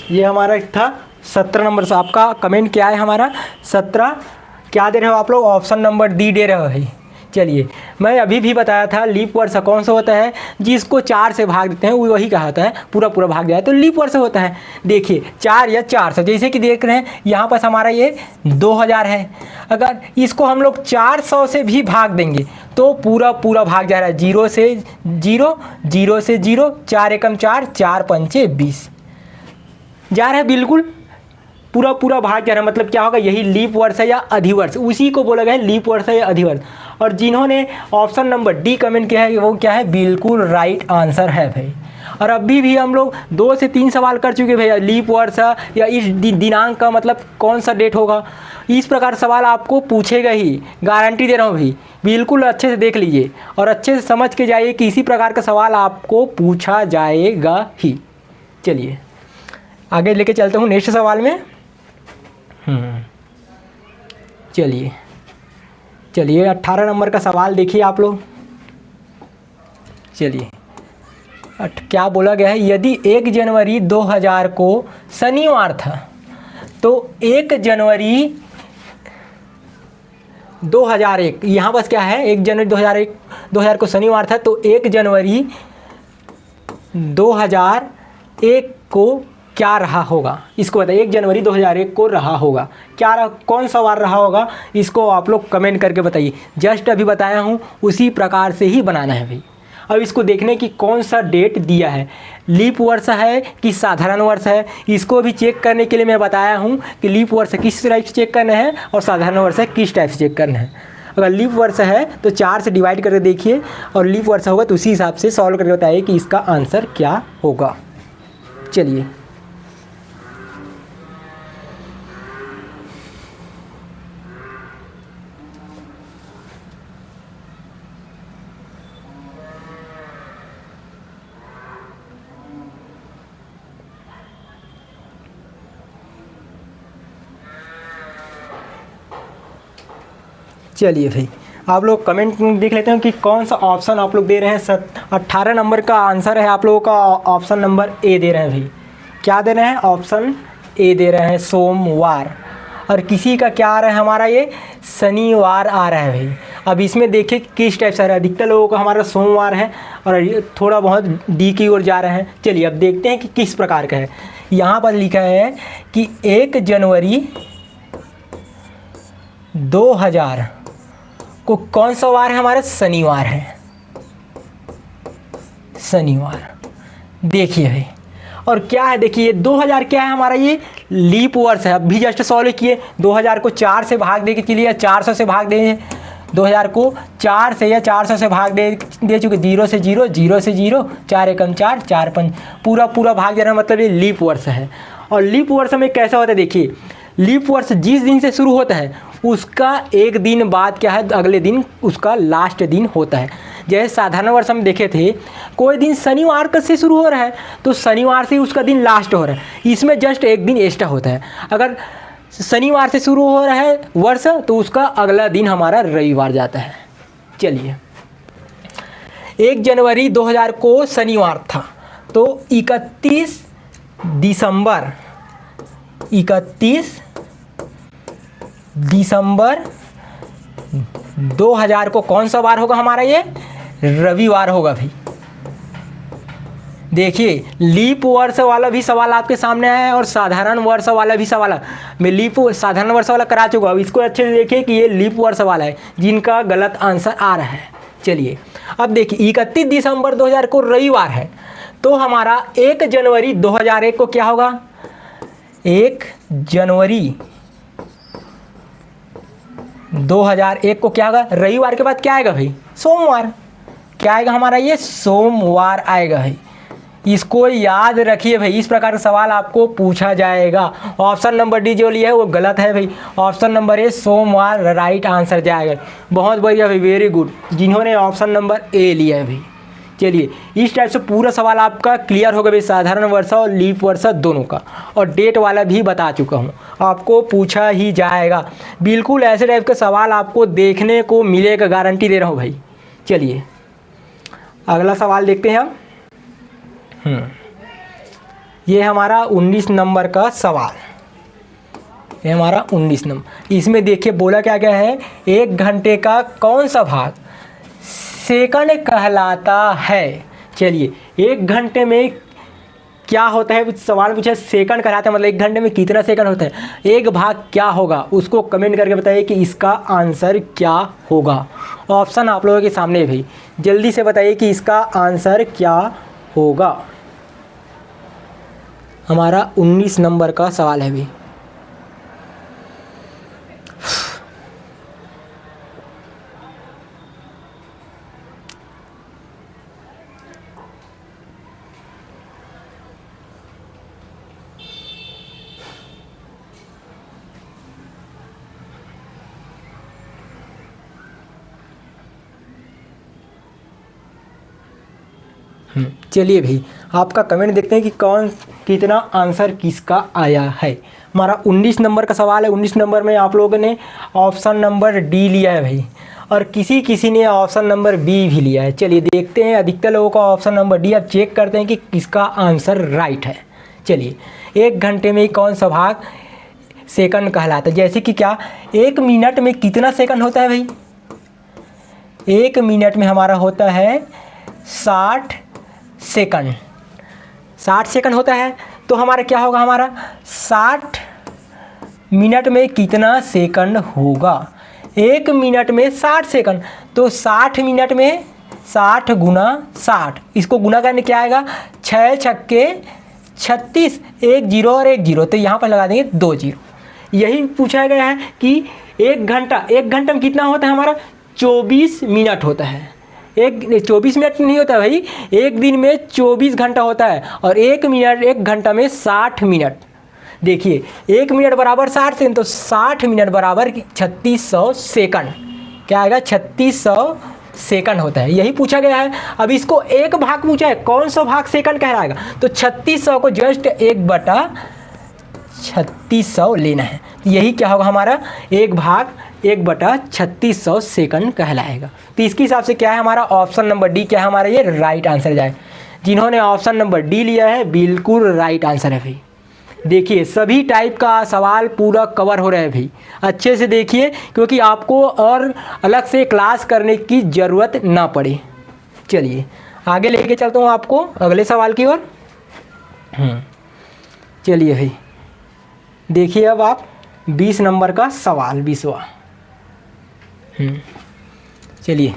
ये हमारा था 17 नंबर से। आपका कमेंट क्या है हमारा 17 क्या दे रहे हो आप लोग, ऑप्शन नंबर डी दे रहे हो भाई। चलिए मैं अभी भी बताया था लीप वर्ष कौन सा होता है, जिसको 4 से भाग देते हैं वही कहा होता है, पूरा पूरा भाग जाए तो लीप वर्ष होता है। देखिए 4 या 400, जैसे कि देख रहे हैं यहाँ पर हमारा ये 2000 है, अगर इसको हम लोग 400 से भी भाग देंगे तो पूरा पूरा भाग जा रहा है, 0 से 0, 0 से 0, 4 एकम 4, 4 पंचे 20 जा रहा है बिल्कुल पूरा पूरा भाग जा रहा है, मतलब क्या होगा, यही लीप वर्ष है या अधिवर्ष, उसी को बोला गया है लीप वर्ष है या अधिवर्ष। और जिन्होंने ऑप्शन नंबर डी कमेंट किया है वो क्या है, बिल्कुल राइट आंसर है भाई। और अभी भी हम लोग 2 से 3 सवाल कर चुके भैया, लीप वर्ष या इस दिनांक का मतलब कौन सा डेट होगा, इस प्रकार सवाल आपको पूछेगा ही, गारंटी दे रहा हूँ भाई। बिल्कुल अच्छे से देख लीजिए और अच्छे से समझ के जाइए कि इसी प्रकार का सवाल आपको पूछा जाएगा ही। चलिए आगे लेके चलता हूँ नेक्स्ट सवाल में। चलिए 18 नंबर का सवाल देखिए आप लोग। चलिए क्या बोला गया है, यदि 1 जनवरी 2000 को शनिवार था तो 1 जनवरी 2001, यहाँ बस क्या है, 1 जनवरी 2000 को शनिवार था तो 1 जनवरी 2001 को क्या रहा होगा, इसको बताइए। 1 जनवरी 2001 को रहा होगा क्या, कौन सा वार रहा होगा, इसको आप लोग कमेंट करके बताइए। जस्ट अभी बताया हूँ उसी प्रकार से ही बनाना है भाई। अब इसको देखने की कौन सा डेट दिया है, लीप वर्ष है कि साधारण वर्ष है, इसको भी चेक करने के लिए मैं बताया हूँ कि लीप वर्ष किस टाइप से चेक करना है और साधारण वर्ष है किस टाइप से चेक करना है। अगर लीप वर्ष है तो 4 से डिवाइड करके देखिए और लीप वर्ष होगा तो उसी हिसाब से सॉल्व करके बताइए कि इसका आंसर क्या होगा। चलिए भाई आप लोग कमेंट में देख लेते हैं कि कौन सा ऑप्शन आप लोग दे रहे हैं। 18 नंबर का आंसर है आप लोगों का ऑप्शन नंबर ए दे रहे हैं भाई। क्या दे रहे हैं, ऑप्शन ए दे रहे हैं सोमवार। और किसी का क्या आ रहा है, हमारा ये शनिवार आ रहा है भाई। अब इसमें देखिए किस टाइप से आ रहा है, अधिकतर लोगों का हमारा सोमवार है और थोड़ा बहुत डी की ओर जा रहे हैं। चलिए अब देखते हैं कि किस प्रकार का है। यहाँ पर लिखा है कि 1 जनवरी 2000 को कौन सा वार है, हमारा शनिवार है, शनिवार। देखिए भाई और क्या है, देखिए 2000 क्या है, हमारा ये लीप वर्ष है। अब भी जस्ट सॉल्व किए, 2000 को 4 से भाग दे के चलिए, 400 से भाग दे, 2000 को 4 से या 400 से भाग दे चुके, 0 से 0, 0 से 0, 4 एकम 4, 4 पंच, पूरा भाग जाना, मतलब ये लीप वर्ष है। और लीप वर्ष में कैसा होता है, देखिए लीप वर्ष जिस दिन से शुरू होता है उसका एक दिन बाद क्या है, अगले दिन उसका लास्ट दिन होता है। जैसे साधारण वर्ष हम देखे थे, कोई दिन शनिवार का से शुरू हो रहा है तो शनिवार से उसका दिन लास्ट हो रहा है, इसमें जस्ट एक दिन एक्स्ट्रा होता है। अगर शनिवार से शुरू हो रहा है वर्ष तो उसका अगला दिन हमारा रविवार जाता है। चलिए 1 जनवरी 2000 को शनिवार था तो 31 दिसंबर 2000 को कौन सा वार होगा, हमारा ये रविवार होगा भाई। देखिए लीप वर्ष वाला भी सवाल आपके सामने आया है और साधारण वर्ष वाला भी सवाल है। मैं साधारण वर्ष वाला करा चुका हूँ, इसको अच्छे से देखिए कि ये लीप वर्ष वाला है जिनका गलत आंसर आ रहा है। चलिए अब देखिए 31 दिसंबर 2000 को रविवार है तो हमारा 1 जनवरी 2001 को क्या होगा, 1 जनवरी 2001 को क्या होगा, रविवार के बाद क्या आएगा भाई, सोमवार। क्या आएगा हमारा, ये सोमवार आएगा भाई। इसको याद रखिए भाई, इस प्रकार का सवाल आपको पूछा जाएगा। ऑप्शन नंबर डी जो लिया है वो गलत है भाई, ऑप्शन नंबर ए सोमवार राइट आंसर जाएगा। बहुत बढ़िया भाई, वेरी गुड जिन्होंने ऑप्शन नंबर ए लिया है भाई। चलिए इस टाइप से पूरा सवाल आपका क्लियर होगा भाई, साधारण वर्ष और लीप वर्ष दोनों का। और डेट वाला भी बता चुका हूँ, आपको पूछा ही जाएगा। बिल्कुल ऐसे टाइप के सवाल आपको देखने को मिलेगा, गारंटी दे रहा हूँ भाई। चलिए अगला सवाल देखते हैं हम। ये हमारा 19 नंबर का सवाल, ये हमारा 19 नंबर। इसमें देखिए बोला क्या गया है, 1 घंटे का कौन सा भाग सेकंड कहलाता है। चलिए 1 घंटे में क्या होता है, सवाल पूछा सेकंड कहलाता है, मतलब 1 घंटे में कितना सेकंड होता है, एक भाग क्या होगा, उसको कमेंट करके बताइए कि इसका आंसर क्या होगा। ऑप्शन आप लोगों के सामने है भाई, जल्दी से बताइए कि इसका आंसर क्या होगा। हमारा 19 नंबर का सवाल है भाई। चलिए भाई आपका कमेंट देखते हैं कि कौन कितना आंसर किसका आया है। हमारा 19 नंबर का सवाल है। 19 नंबर में आप लोगों ने ऑप्शन नंबर डी लिया है भाई, और किसी किसी ने ऑप्शन नंबर बी भी लिया है। चलिए देखते हैं अधिकतर लोगों का ऑप्शन नंबर डी। अब चेक करते हैं कि किसका आंसर राइट है। चलिए 1 घंटे में कौन सा भाग सेकंड कहलाता है? जैसे कि क्या 1 मिनट में कितना सेकंड होता है भाई? 1 मिनट में हमारा होता है 60 सेकंड। 60 सेकंड होता है तो हमारा क्या होगा? हमारा 60 मिनट में कितना सेकंड होगा? 1 मिनट में 60 सेकंड, तो 60 मिनट में 60 गुना 60, इसको गुना करने क्या आएगा? 6 छक्के 36, 1 जीरो और 1 जीरो, तो यहाँ पर लगा देंगे 2 जीरो। यही पूछा गया है कि 1 घंटा में कितना होता है हमारा? 24 मिनट होता है। 24 मिनट नहीं होता भाई, एक दिन में 24 घंटा होता है, और 1 घंटा में 60 मिनट। देखिए 1 मिनट बराबर 60 सेकंड, तो 60 मिनट बराबर 3600 सेकंड। क्या आएगा? 3600 सेकंड होता है, यही पूछा गया है। अब इसको एक भाग पूछा है, कौन सा भाग सेकंड कहलाएगा? तो 3600 को जस्ट 1/3600 लेना है, यही क्या होगा हमारा? 1/3600 सेकंड कहलाएगा। तो इसके हिसाब से क्या है हमारा? ऑप्शन नंबर डी क्या है हमारा? ये राइट आंसर जाए। जिन्होंने ऑप्शन नंबर डी लिया है बिल्कुल राइट आंसर है भाई। देखिए सभी टाइप का सवाल पूरा कवर हो रहा है भाई, अच्छे से देखिए, क्योंकि आपको और अलग से क्लास करने की ज़रूरत ना पड़े। चलिए आगे लेके चलता हूँ आपको अगले सवाल की ओर। चलिए भाई देखिए अब आप 20 नंबर का सवाल 20वां। चलिए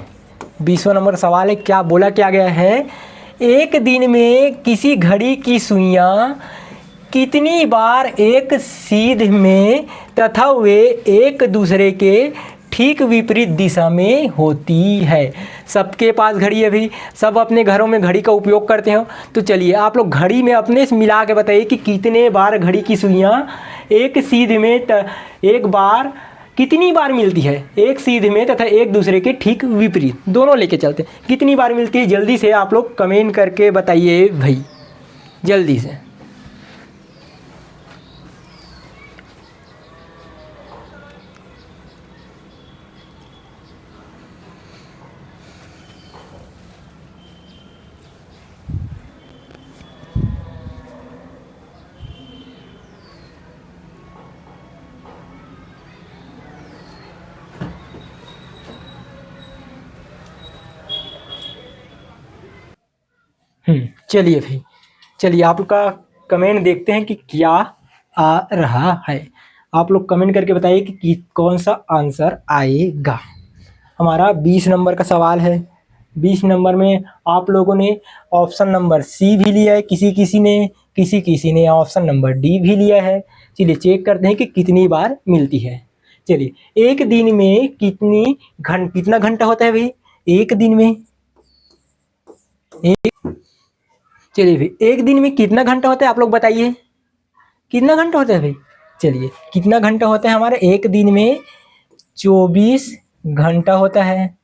20वां नंबर सवाल है। क्या बोला क्या गया है? एक दिन में किसी घड़ी की सुइयाँ कितनी बार एक सीध में तथा वे एक दूसरे के ठीक विपरीत दिशा में होती है? सबके पास घड़ी है भाई, सब अपने घरों में घड़ी का उपयोग करते हो। तो चलिए आप लोग घड़ी में अपने से मिला के बताइए कि कितने बार घड़ी की सुइयाँ एक सीध में एक बार कितनी बार मिलती है? एक सीध में तथा एक दूसरे के ठीक विपरीत, दोनों लेके चलते हैं। कितनी बार मिलती है? जल्दी से आप लोग कमेंट करके बताइए भाई, जल्दी से। चलिए भाई, चलिए आपका कमेंट देखते हैं कि क्या आ रहा है। आप लोग कमेंट करके बताइए कि कौन सा आंसर आएगा। हमारा 20 नंबर का सवाल है। 20 नंबर में आप लोगों ने ऑप्शन नंबर सी भी लिया है, किसी किसी ने ऑप्शन नंबर डी भी लिया है। चलिए चेक करते हैं कि कितनी बार मिलती है। चलिए एक दिन में कितना घंटा होता है भाई? एक दिन में चलिए भाई एक दिन में कितना घंटा होता है आप लोग बताइए, कितना घंटा होता है भाई? चलिए कितना घंटा होता है हमारा? एक दिन में 24 घंटा होता है।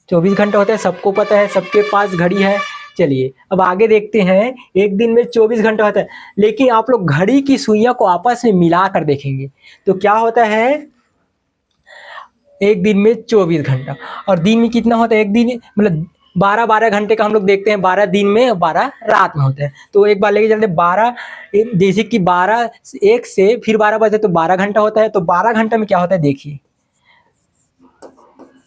24 घंटा होता है, सबको पता है, सबके पास घड़ी है। चलिए अब आगे देखते हैं। एक दिन में 24 घंटा होता है, लेकिन आप लोग घड़ी की सुइयां को आपस में मिला कर देखेंगे तो क्या होता है? एक दिन में 24 घंटा, और दिन में कितना होता है? एक दिन मतलब 12 घंटे का हम लोग देखते हैं, 12 दिन में 12 रात में होते हैं। तो एक बार लेके चलते 12, जैसे कि 12 एक से फिर 12 बजे तो 12 घंटा होता है। तो 12 घंटा में क्या होता है? देखिए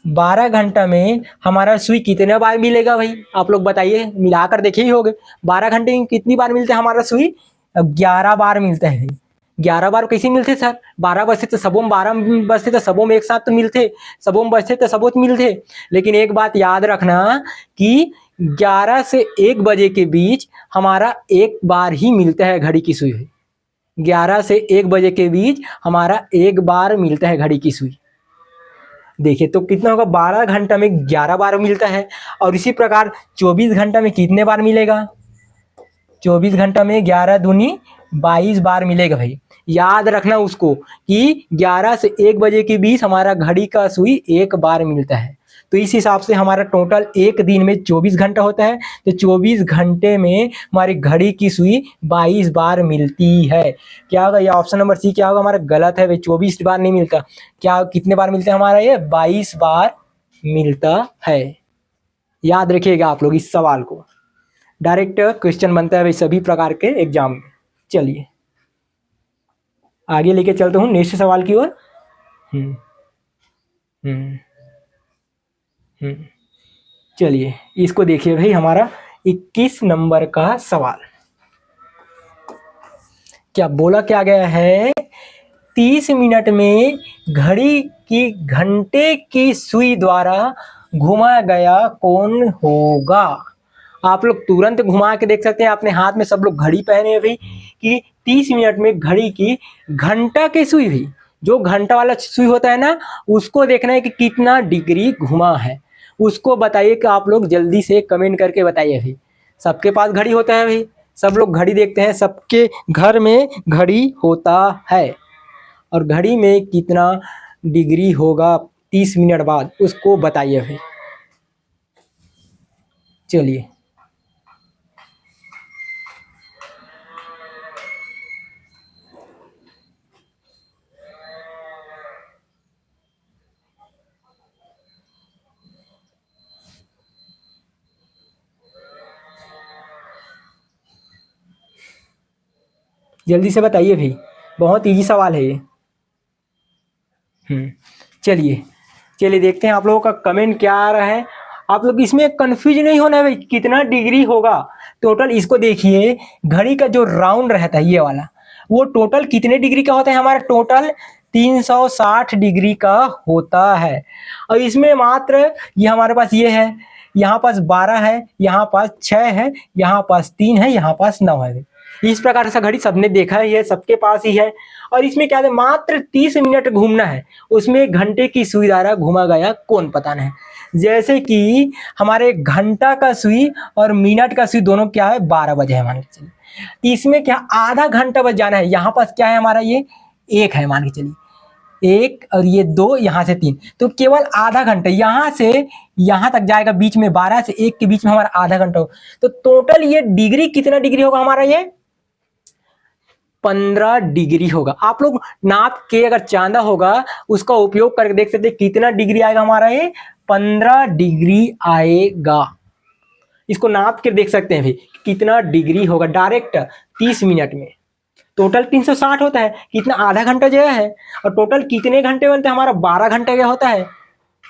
12 घंटा में हमारा सुई कितने बार मिलेगा भाई? आप लोग बताइए, मिलाकर देखे ही होंगे। 12 घंटे में कितनी बार मिलता है हमारा सुई? 11 बार मिलता है। 11 बार कैसे मिलते सर? 12 बजते तो सबों 12 बजते तो सबों में एक साथ तो मिलते, सबों बजते तो सबों मिलते। लेकिन एक बात याद रखना कि 11 से 1 बजे के बीच हमारा एक बार ही मिलता है घड़ी की सुई। 11 से 1 बजे के बीच हमारा एक बार मिलता है घड़ी की सुई। देखिए तो कितना होगा? 12 घंटा में 11 बार मिलता है। और इसी प्रकार 24 घंटा में कितने बार मिलेगा? 24 घंटा में 11 दूनी 22 बार मिलेगा भाई। याद रखना उसको कि 11 से 1 बजे के बीच हमारा घड़ी का सुई एक बार मिलता है। तो इस हिसाब से हमारा टोटल एक दिन में 24 घंटा होता है। तो 24 घंटे में हमारी घड़ी की सुई 22 बार मिलती है। क्या होगा, ये ऑप्शन नंबर सी क्या होगा हमारा गलत है भाई, 24 बार नहीं मिलता। क्या कितने बार मिलता है हमारा, ये 22 बार मिलता है। याद रखिएगा आप लोग इस सवाल को, डायरेक्ट क्वेश्चन बनता है भाई सभी प्रकार के एग्जाम में। चलिए आगे लेके चलता हूँ नेक्स्ट सवाल की ओर। हम्म हम्म हम्म चलिए इसको देखिए भाई, हमारा 21 नंबर का सवाल। क्या बोला क्या गया है, 30 मिनट में घड़ी की घंटे की सुई द्वारा घुमाया गया कौन होगा। आप लोग तुरंत घुमा के देख सकते हैं, अपने हाथ में सब लोग घड़ी पहने हैं भाई, कि 30 मिनट में घड़ी की घंटा की सुई हुई, जो घंटा वाला सुई होता है ना, उसको देखना है कि कितना डिग्री घुमा है। उसको बताइए कि आप लोग जल्दी से कमेंट करके बताइए भाई। सबके पास घड़ी होता है भाई, सब लोग घड़ी देखते हैं, सबके घर में घड़ी होता है। और घड़ी में कितना डिग्री होगा 30 मिनट बाद, उसको बताइए भाई। चलिए जल्दी से बताइए भाई, बहुत इजी सवाल है ये। चलिए चलिए देखते हैं आप लोगों का कमेंट क्या आ रहा है। आप लोग इसमें कंफ्यूज नहीं होना है भाई, कितना डिग्री होगा टोटल। इसको देखिए, घड़ी का जो राउंड रहता है ये वाला, वो टोटल कितने डिग्री का होता है हमारा, टोटल 360 डिग्री का होता है। और इसमें मात्र ये हमारे पास ये है, यहाँ पास 12 है, यहाँ पास 6 है, यहाँ पास 3 है, यहाँ पास 9 है। इस प्रकार से घड़ी सबने देखा ही है, सबके पास ही है। और इसमें क्या है, मात्र 30 मिनट घूमना है, उसमें घंटे की सुई द्वारा घुमा गया कौन पता नहीं। जैसे कि हमारे घंटा का सुई और मिनट का सुई दोनों क्या है, 12 बजे है मान के चलिए। इसमें क्या आधा घंटा बच जाना है, यहाँ पास क्या है हमारा, ये 1 है मान के चलिए, 1 और ये 2, यहाँ से 3, तो केवल आधा घंटा यहाँ से यहाँ तक जाएगा। बीच में 12 से 1 के बीच में हमारा आधा घंटा हो, तो टोटल ये डिग्री कितना डिग्री होगा हमारा, ये 15 डिग्री होगा। आप लोग नाप के अगर चांदा होगा उसका उपयोग करके देख सकते हैं कितना डिग्री आएगा हमारा, ये 15 डिग्री आएगा। इसको नाप के देख सकते हैं भाई कितना डिग्री होगा डायरेक्ट 30 मिनट में। टोटल 360 होता है, कितना आधा घंटा जो है, और टोटल कितने घंटे बनते हैं हमारा, 12 घंटे का होता है।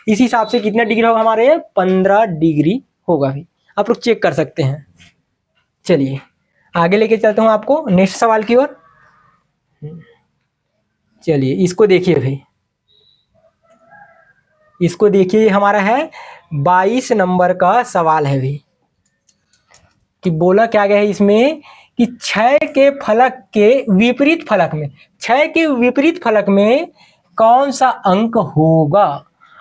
इस हिसाब से कितना डिग्री होगा हमारे, 15 डिग्री होगा भाई। आप लोग चेक कर सकते हैं। चलिए आगे लेके चलता हूँ आपको नेक्स्ट सवाल की ओर। चलिए इसको देखिए भाई, इसको देखिए, हमारा है 22 नंबर का सवाल है भाई। कि बोला क्या गया है इसमें, कि 6 के फलक के विपरीत फलक में, 6 के विपरीत फलक में कौन सा अंक होगा।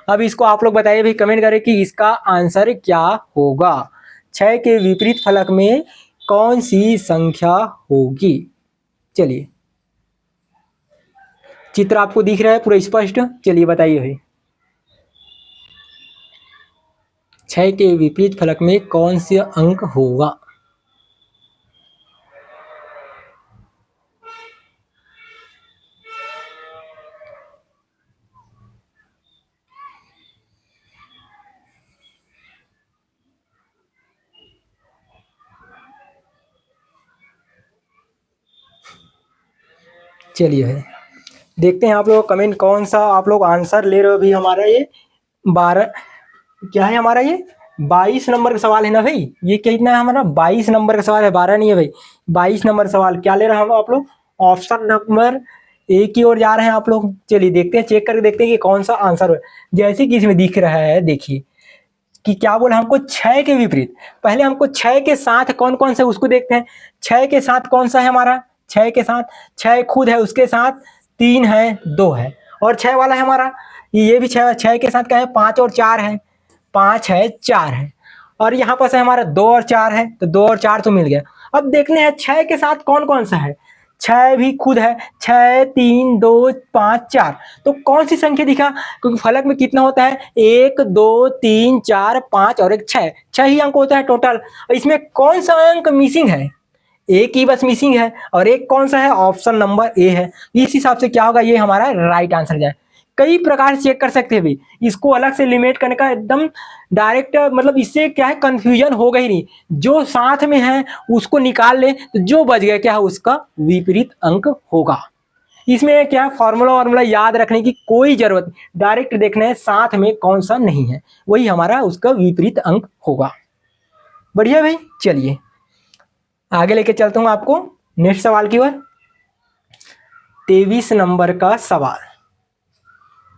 अब इसको आप लोग बताइए भाई, कमेंट करें कि इसका आंसर क्या होगा। 6 के विपरीत फलक में कौन सी संख्या होगी। चलिए चित्र आपको दिख रहा है पूरा स्पष्ट, चलिए बताइए भाई। 6 के विपरीत फलक में कौन सा अंक होगा। चलिए भाई देखते हैं आप लोग कमेंट कौन सा आप लोग आंसर ले रहे हो। भी हमारा ये 12 क्या है हमारा, ये 22 नंबर का सवाल है ना भाई। ये कितना है हमारा, 22 नंबर का सवाल है, 12 नहीं है भाई। 22 नंबर सवाल क्या ले रहे हैं हम आप लोग, ऑप्शन नंबर ए की ओर जा रहे हैं आप लोग। चलिए देखते हैं, चेक करके देखते हैं कि कौन सा आंसर है। जैसे कि इसमें दिख रहा है, देखिए कि क्या बोला हमको, 6 के विपरीत। पहले हमको 6 के साथ कौन कौन सा उसको देखते हैं। 6 के साथ कौन सा है हमारा, 6 के साथ 6 खुद है, उसके साथ 3 है, 2 है, और 6 वाला है हमारा, ये भी 6 के साथ क्या है, 5 और 4 है, 5 है, 4 है, और यहाँ पास है हमारा 2 और 4 है, तो 2 और 4 तो मिल गया। अब देखने हैं 6 के साथ कौन कौन सा है। छः भी खुद है, 6 3 2 5 4। तो कौन सी संख्या दिखा, क्योंकि फलक में कितना होता है 1 2 3 4 5 और एक 6, 6 ही अंक होता है टोटल। इसमें कौन सा अंक मिसिंग है, एक ही बस मिसिंग है, और एक कौन सा है, ऑप्शन नंबर ए है। इस हिसाब से क्या होगा, ये हमारा राइट आंसर जाए। कई प्रकार से चेक कर सकते हैं भाई, इसको अलग से लिमिट करने का एकदम डायरेक्ट, मतलब इससे क्या है कंफ्यूजन होगा ही नहीं, जो साथ में है उसको निकाल ले तो जो बच गया क्या है उसका विपरीत अंक होगा। इसमें क्या फॉर्मूला वार्मूला याद रखने की कोई जरूरत नहीं, डायरेक्ट देखना है साथ में कौन सा नहीं है, वही हमारा उसका विपरीत अंक होगा। बढ़िया भाई, चलिए आगे लेके चलता हूं आपको नेक्स्ट सवाल की ओर। 23 नंबर का सवाल,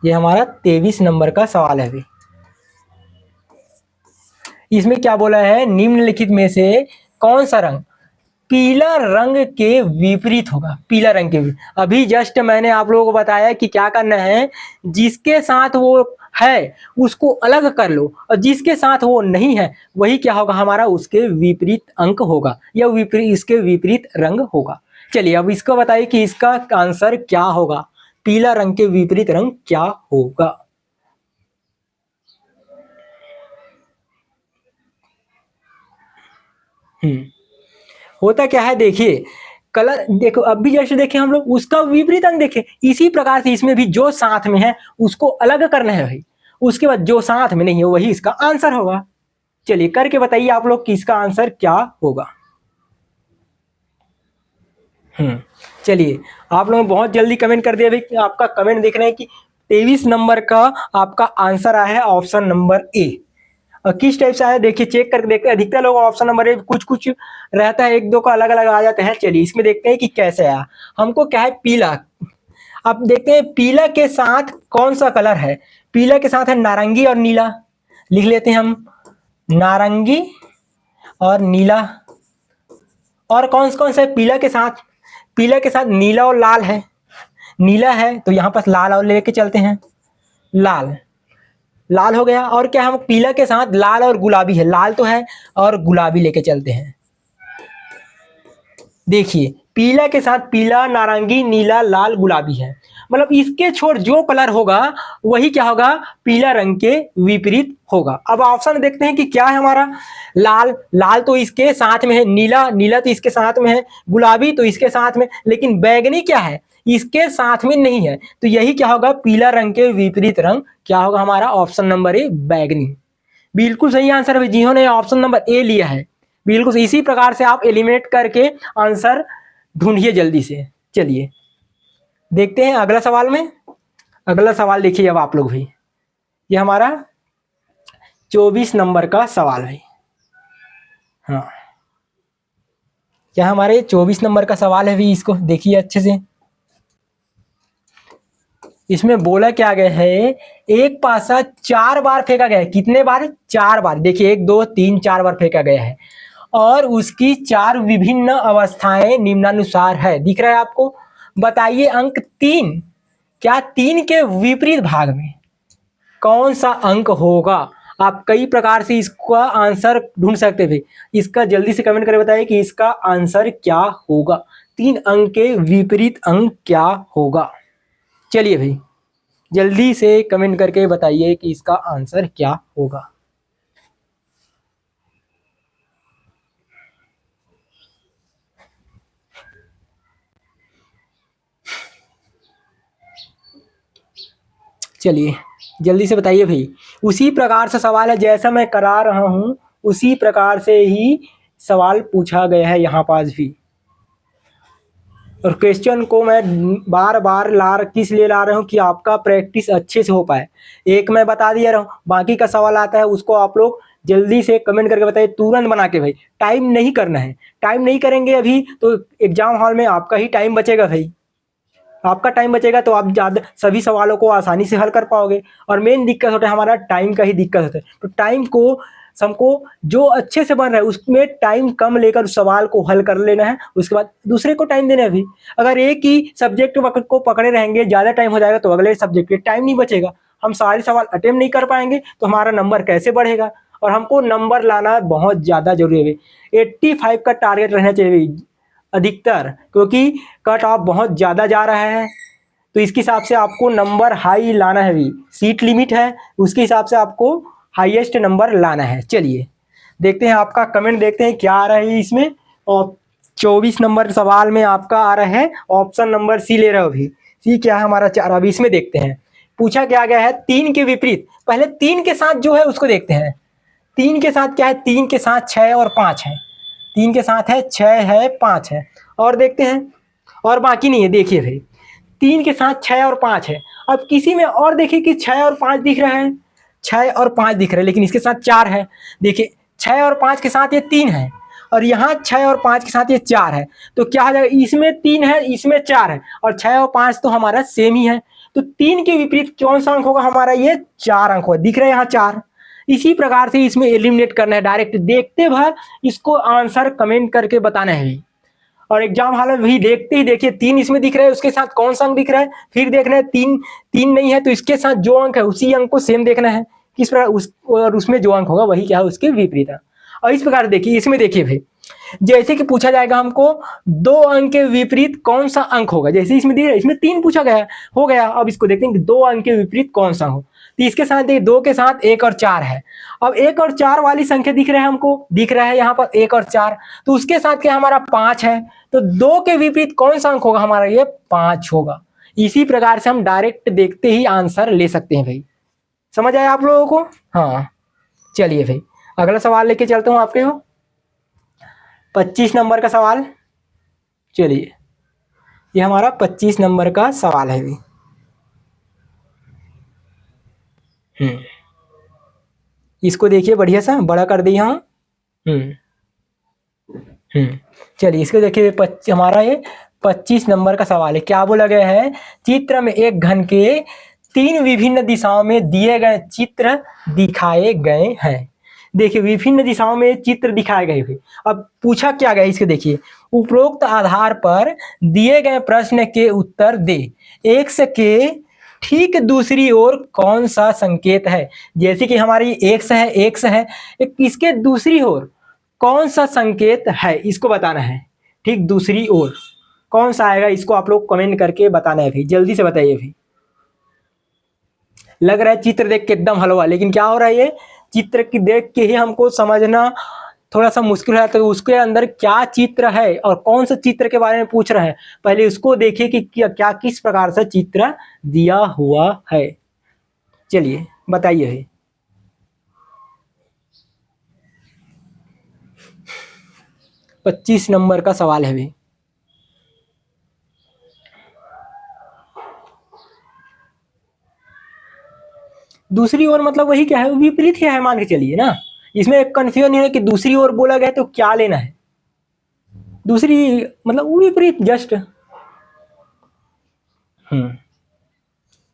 ये हमारा 23 नंबर का सवाल है भाई। इसमें क्या बोला है, निम्नलिखित में से कौन सा रंग पीला रंग के विपरीत होगा। पीला रंग के विपरीत, अभी जस्ट मैंने आप लोगों को बताया कि क्या करना है, जिसके साथ वो है उसको अलग कर लो, और जिसके साथ वो नहीं है वही क्या होगा हमारा उसके विपरीत अंक होगा, या विपरीत इसके विपरीत रंग होगा। चलिए अब इसको बताइए कि इसका आंसर क्या होगा, पीला रंग के विपरीत रंग क्या होगा। होता क्या है, देखिए कलर देखो, अब भी जैसे देखें हम लोग उसका विपरीत अंक देखें, इसी प्रकार से इसमें भी जो साथ में है उसको अलग करना है भाई, उसके बाद जो साथ में नहीं है वही इसका आंसर होगा। चलिए करके बताइए आप लोग कि इसका आंसर क्या होगा। चलिए आप लोग बहुत जल्दी कमेंट कर दिया भाई, आपका कमेंट देख रहे हैं कि 23 नंबर का आपका आंसर आया है ऑप्शन नंबर ए। और किस टाइप से आया देखिए, चेक करके देखते हैं, अधिकतर लोग ऑप्शन नंबर ए, कुछ कुछ रहता है, एक दो का अलग अलग आ जाते हैं। चलिए इसमें देखते हैं कि कैसे आया। हमको क्या है, पीला, अब देखते हैं पीला के साथ कौन सा कलर है। पीला के साथ है नारंगी और नीला, लिख लेते हैं हम नारंगी और नीला। और कौन सा है पीला के साथ, पीला के साथ नीला और लाल है। नीला है तो यहाँ पास लाल और लेके चलते हैं, लाल, लाल हो गया। और क्या, हम पीला के साथ लाल और गुलाबी है, लाल तो है और गुलाबी लेके चलते हैं। देखिए पीला के साथ पीला, नारंगी, नीला, लाल, गुलाबी है, मतलब इसके छोड़ जो कलर होगा वही क्या होगा, पीला रंग के विपरीत होगा। अब ऑप्शन देखते हैं कि क्या है हमारा, लाल, लाल तो इसके साथ में है, नीला, नीला तो इसके साथ में है, गुलाबी तो इसके साथ में, लेकिन बैगनी क्या है, इसके साथ में नहीं है। तो यही क्या होगा, पीला रंग के विपरीत रंग क्या होगा हमारा, ऑप्शन नंबर ए बैगनी। बिल्कुल सही आंसर है जिन्होंने ऑप्शन नंबर ए लिया है। बिल्कुल इसी प्रकार से आप एलिमिनेट करके आंसर ढूंढिए जल्दी से। चलिए देखते हैं अगला सवाल में। अगला सवाल देखिए अब आप लोग भी, ये हमारा 24 नंबर का सवाल है। हाँ क्या हमारे 24 नंबर का सवाल है भी, इसको देखिए अच्छे से। इसमें बोला क्या गया है, एक पासा 4 बार फेंका गया है। कितने बार, 4 बार। देखिए 1 2 3 4 बार फेंका गया है, और उसकी 4 विभिन्न अवस्थाएं निम्नानुसार है। दिख रहा है आपको, बताइए अंक 3, क्या 3 के विपरीत भाग में कौन सा अंक होगा। आप कई प्रकार से इसका आंसर ढूंढ सकते थे, इसका जल्दी से कमेंट करके बताइए कि इसका आंसर क्या होगा, 3 अंक के विपरीत अंक क्या होगा। चलिए भाई जल्दी से कमेंट करके बताइए कि इसका आंसर क्या होगा। चलिए जल्दी से बताइए भाई। उसी प्रकार से सवाल है, जैसा मैं करा रहा हूं उसी प्रकार से ही सवाल पूछा गया है यहाँ पास भी। और क्वेश्चन को मैं बार बार किस लिए ला रहा हूँ कि आपका प्रैक्टिस अच्छे से हो पाए। एक मैं बता दिया रहा हूँ, बाकी का सवाल आता है उसको आप लोग जल्दी से कमेंट करके बताइए, तुरंत बना के भाई। टाइम नहीं करना है, टाइम नहीं करेंगे अभी तो एग्जाम हॉल में आपका ही टाइम बचेगा भाई, आपका टाइम बचेगा तो आप ज़्यादा सभी सवालों को आसानी से हल कर पाओगे। और मेन दिक्कत होता है हमारा टाइम का ही दिक्कत होता है। तो टाइम को हमको जो अच्छे से बन रहा है उसमें टाइम कम लेकर उस सवाल को हल कर लेना है, उसके बाद दूसरे को टाइम देना है भी। अगर एक ही सब्जेक्ट को पकड़े रहेंगे, ज़्यादा टाइम हो जाएगा तो अगले सब्जेक्ट के टाइम नहीं बचेगा, हम सारे सवाल अटेम्प्ट नहीं कर पाएंगे, तो हमारा नंबर कैसे बढ़ेगा। और हमको नंबर लाना बहुत ज़्यादा जरूरी है। 85 का टारगेट रहना चाहिए, अधिकतर, क्योंकि कट ऑफ बहुत ज़्यादा जा रहा है तो इसके हिसाब से आपको नंबर हाई लाना है। भी सीट लिमिट है, उसके हिसाब से आपको हाईएस्ट नंबर लाना है। चलिए देखते हैं आपका कमेंट, देखते हैं क्या आ रहा है इसमें। और 24 नंबर सवाल में आपका आ रहा है ऑप्शन नंबर सी ले रहे हो। अभी सी क्या है हमारा 4। अभी इसमें देखते हैं पूछा क्या गया है 3 के विपरीत। पहले 3 के साथ जो है उसको देखते हैं। 3 के साथ क्या है, 3 के साथ 6 और 5 है। 3 के साथ है 6 है 5 है। और देखते हैं, और बाकी नहीं है। देखिए भाई 3 के साथ 6 और 5 है। अब किसी में और देखिए कि 6 और 5 दिख रहा है, 6 और 5 दिख रहा है, लेकिन इसके साथ 4 है। देखिए 6 और 5 के साथ ये 3 है और यहाँ 6 और 5 के साथ ये 4 है। तो क्या हो जाएगा, इसमें 3 है इसमें 4 है और 6 और 5 तो हमारा सेम ही है। तो 3 के विपरीत कौन सा अंक होगा हमारा, ये 4 अंक होगा। दिख रहा है यहाँ 4। इसी प्रकार से इसमें एलिमिनेट करना है डायरेक्ट। देखते भर इसको आंसर कमेंट करके बताना है। और एग्जाम हॉल में भी देखते ही देखिए 3 इसमें दिख रहा है, उसके साथ कौन सा अंक दिख रहा है, फिर देखना है 3 नहीं है तो इसके साथ जो अंक है उसी अंक को सेम देखना है। किस प्रकार और उसमें जो अंक होगा वही क्या है उसके विपरीत है। और इस प्रकार देखिए इसमें देखिए भाई जैसे कि पूछा जाएगा हमको 2 अंक के विपरीत कौन सा अंक होगा। जैसे इसमें दिख रहा है, इसमें 3 पूछा गया हो गया। अब इसको देखते हैं कि 2 अंक के विपरीत कौन सा हो। तो इसके साथ देखिए 2 के साथ 1 और 4 है। अब 1 और 4 वाली संख्या दिख रहा है हमको, दिख रहा है यहाँ पर 1 और 4। तो उसके साथ क्या हमारा 5 है। तो 2 के विपरीत कौन सा अंक होगा हमारा, ये 5 होगा। इसी प्रकार से हम डायरेक्ट देखते ही आंसर ले सकते हैं भाई। समझ आया आप लोगों को? हाँ चलिए भाई अगला सवाल लेके चलता हूँ आपके को। 25 नंबर का सवाल। चलिए ये हमारा 25 नंबर का सवाल है भी। इसको देखिए बढ़िया सा बड़ा कर दिया हाँ। चलिए इसको देखिए हमारा ये 25 नंबर का सवाल है। क्या बोला गया है, चित्र में एक घन के 3 विभिन्न दिशाओं में दिए गए चित्र दिखाए गए हैं। देखिए विभिन्न दिशाओं में चित्र दिखाए गए हैं। अब पूछा क्या गया इसको देखिए, उपरोक्त आधार पर दिए गए प्रश्न के उत्तर दे। एक्स के ठीक दूसरी ओर कौन सा संकेत है। जैसे कि हमारी एक्स है, इसके दूसरी ओर कौन सा संकेत है इसको बताना है। ठीक दूसरी ओर कौन सा आएगा इसको आप लोग कमेंट करके बताना है भाई, जल्दी से बताइए भाई। लग रहा है चित्र देख के एकदम हलवा, लेकिन क्या हो रहा है, ये चित्र की देख के ही हमको समझना थोड़ा सा मुश्किल है। तो उसके अंदर क्या चित्र है और कौन सा चित्र के बारे में पूछ रहा है, पहले उसको देखिए कि क्या किस प्रकार से चित्र दिया हुआ है। चलिए बताइए भाई। पच्चीस नंबर का सवाल है भाई। दूसरी ओर मतलब वही क्या है, विपरीत ही है मान के चलिए ना। इसमें एक कंफ्यूजन है कि दूसरी ओर बोला गया तो क्या लेना है, दूसरी मतलब विपरीत जस्ट।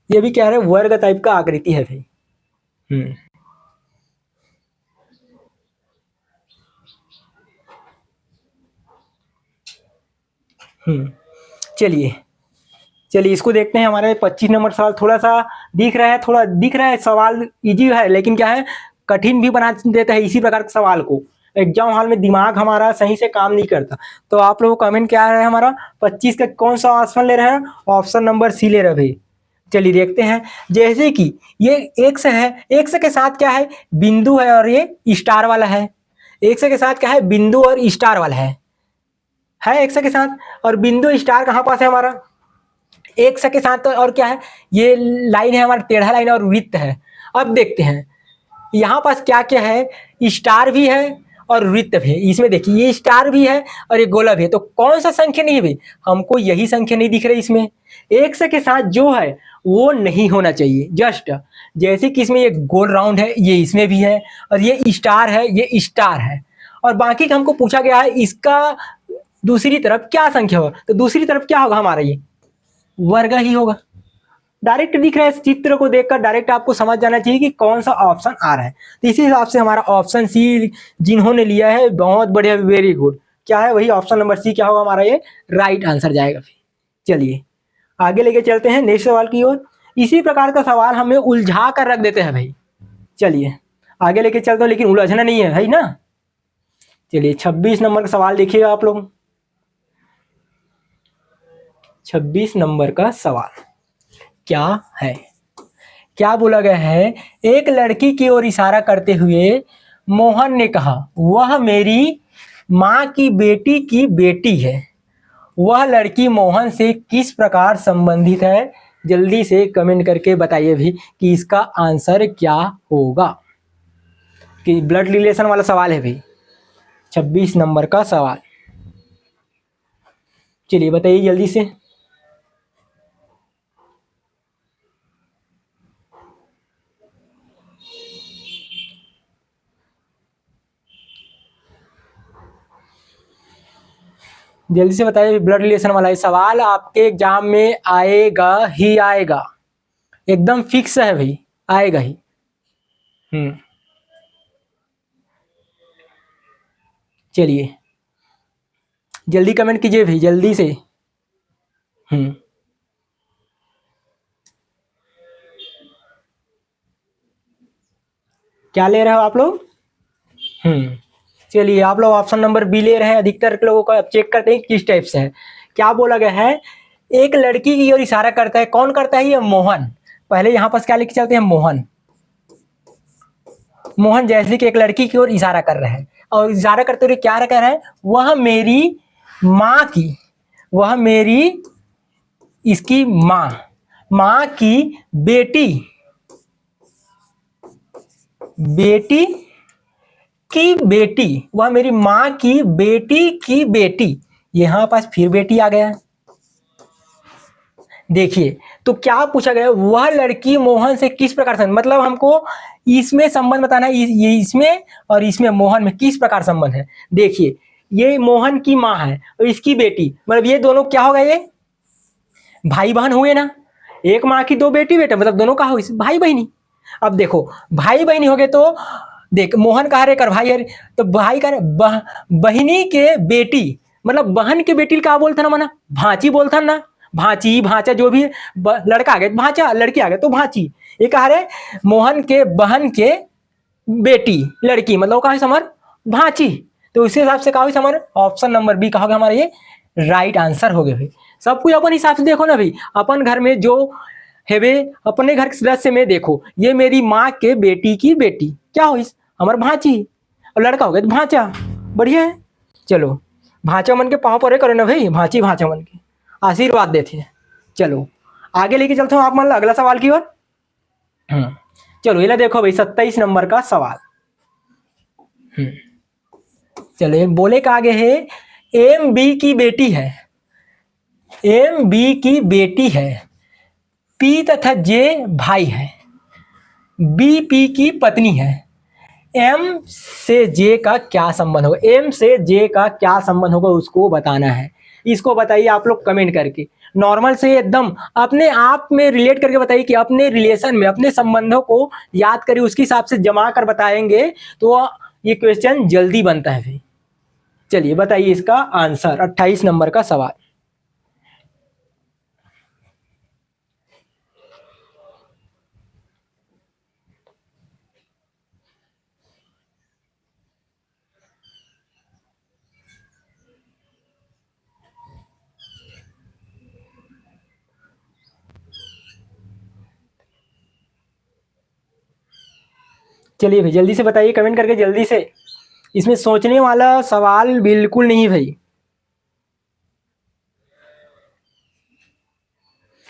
ये भी क्या है, वर्ग टाइप का आकृति है भाई। चलिए इसको देखते हैं। हमारे 25 नंबर सवाल थोड़ा सा दिख रहा है सवाल इजी है, लेकिन क्या है कठिन भी बना देता है इसी प्रकार के सवाल को। एग्जाम हॉल में दिमाग हमारा सही से काम नहीं करता। तो आप लोगों को कमेंट क्या है हमारा 25 का कौन सा ऑप्शन ले रहे हैं, ऑप्शन नंबर सी ले रहे भाई। चलिए देखते हैं। जैसे कि ये एक्स है, एक्स के साथ क्या है बिंदु है और ये स्टार वाला है। एक्स के साथ क्या है बिंदु और स्टार वाला है एक्स के साथ। और बिंदु स्टार कहाँ पास है हमारा एक्स के साथ, तो और क्या है ये लाइन है हमारा टेढ़ा लाइन और वृत्त है। अब देखते हैं यहाँ पास क्या क्या है, स्टार भी है और वृत्त भी है। इसमें देखिए ये स्टार भी है और ये गोला भी है। तो कौन सा संख्या नहीं है भाई, हमको यही संख्या नहीं दिख रही इसमें। एक्स के साथ जो है वो नहीं होना चाहिए। जस्ट जैसे कि इसमें ये गोल राउंड है, ये इसमें भी है और ये स्टार है, ये स्टार है। और बाकी का हमको पूछा गया है इसका दूसरी तरफ क्या संख्या होगा। तो दूसरी तरफ क्या होगा हमारा, ये वर्ग ही होगा। डायरेक्ट दिख रहा है, इस चित्र को देखकर डायरेक्ट आपको समझ जाना चाहिए कि कौन सा ऑप्शन आ रहा है। तो इसी हिसाब से हमारा ऑप्शन सी जिन्होंने लिया है बहुत बढ़िया, वेरी गुड। क्या है वही ऑप्शन नंबर सी क्या होगा हमारा, ये राइट आंसर जाएगा। फिर चलिए आगे लेके चलते हैं नेक्स्ट सवाल की ओर। इसी प्रकार का सवाल हमें उलझा कर रख देते हैं भाई। चलिए आगे लेके चलते हैं, लेकिन उलझना नहीं है भाई ना। चलिए 26 नंबर का सवाल देखिएगा आप लोग। 26 नंबर का सवाल क्या है? क्या बोला गया है? एक लड़की की ओर इशारा करते हुए मोहन ने कहा, वह मेरी माँ की बेटी है। वह लड़की मोहन से किस प्रकार संबंधित है? जल्दी से कमेंट करके बताइए भी कि इसका आंसर क्या होगा। कि ब्लड रिलेशन वाला सवाल है भाई, 26 नंबर का सवाल। चलिए बताइए जल्दी से। जल्दी से बताइए, ब्लड रिलेशन वाला ये सवाल आपके एग्जाम में आएगा ही आएगा, एकदम फिक्स है भाई, आएगा ही। चलिए जल्दी कमेंट कीजिए भाई, जल्दी से। क्या ले रहे हो आप लोग? चलिए आप लोग ऑप्शन नंबर बी ले रहे हैं अधिकतर लोगों का। अब चेक करते हैं किस टाइप से है। क्या बोला गया है? एक लड़की की ओर इशारा करता है। कौन करता है? ये मोहन। पहले यहाँ पर क्या लिख के चलते हैं? मोहन। मोहन जैसे कि एक लड़की की ओर इशारा कर रहे हैं और इशारा करते हुए क्या कह रहे हैं? वह मेरी माँ की, वह मेरी, इसकी माँ की बेटी की बेटी, वह मेरी माँ की बेटी। यहां पास फिर बेटी आ गया। देखिए तो क्या पूछा गया? वह लड़की मोहन से किस प्रकार संबंध, मतलब हमको इसमें संबंध बताना है, ये इसमें और इसमें मोहन में किस प्रकार संबंध है। देखिए ये मोहन की माँ है और इसकी बेटी, मतलब ये दोनों क्या हो गए? ये भाई बहन हुए ना। एक माँ की दो बेटी बेटा, मतलब दोनों का हो भाई बहनी। अब देखो भाई बहनी हो गए तो देख, मोहन का हरे कर भाई है तो भाई का बहनी के बेटी, मतलब बहन के बेटी क्या बोलता ना, माना भांची बोलता ना। भांची भांचा जो भी लड़का आ गया भांचा, लड़की आ गया तो भांची। ये कहा रहे मोहन के बहन के बेटी लड़की, मतलब कहा समझ भांची। तो उसी हिसाब से कहा समझ ऑप्शन नंबर बी कहोगे हमारा ये राइट आंसर हो गया भाई। सब कुछ अपन हिसाब से देखो ना भाई, अपन घर में जो है वे अपने घर के सदस्य में देखो, ये मेरी माँ के बेटी की बेटी क्या हो हमारे भांची, और लड़का हो गया तो भांचा। बढ़िया है। चलो भांचा मन के पाँव परे करो ना भाई, भांची भांचा मन के आशीर्वाद देते हैं। चलो आगे लेके चलता हूँ आप मान लो अगला सवाल की ओर। चलो ये देखो भाई 27 नंबर का सवाल। चलो बोले का आगे है, एम बी की बेटी है, एम बी की बेटी है, पी तथा जे भाई है, बी पी की पत्नी है। एम से जे का क्या संबंध होगा? एम से जे का क्या संबंध होगा उसको बताना है। इसको बताइए आप लोग कमेंट करके, नॉर्मल से एकदम अपने आप में रिलेट करके बताइए कि अपने रिलेशन में अपने संबंधों को याद करिए, उसके हिसाब से जमा कर बताएंगे तो ये क्वेश्चन जल्दी बनता है। चलिए बताइए इसका आंसर 28 नंबर का सवाल। चलिए भाई जल्दी से बताइए कमेंट करके, जल्दी से। इसमें सोचने वाला सवाल बिल्कुल नहीं भाई।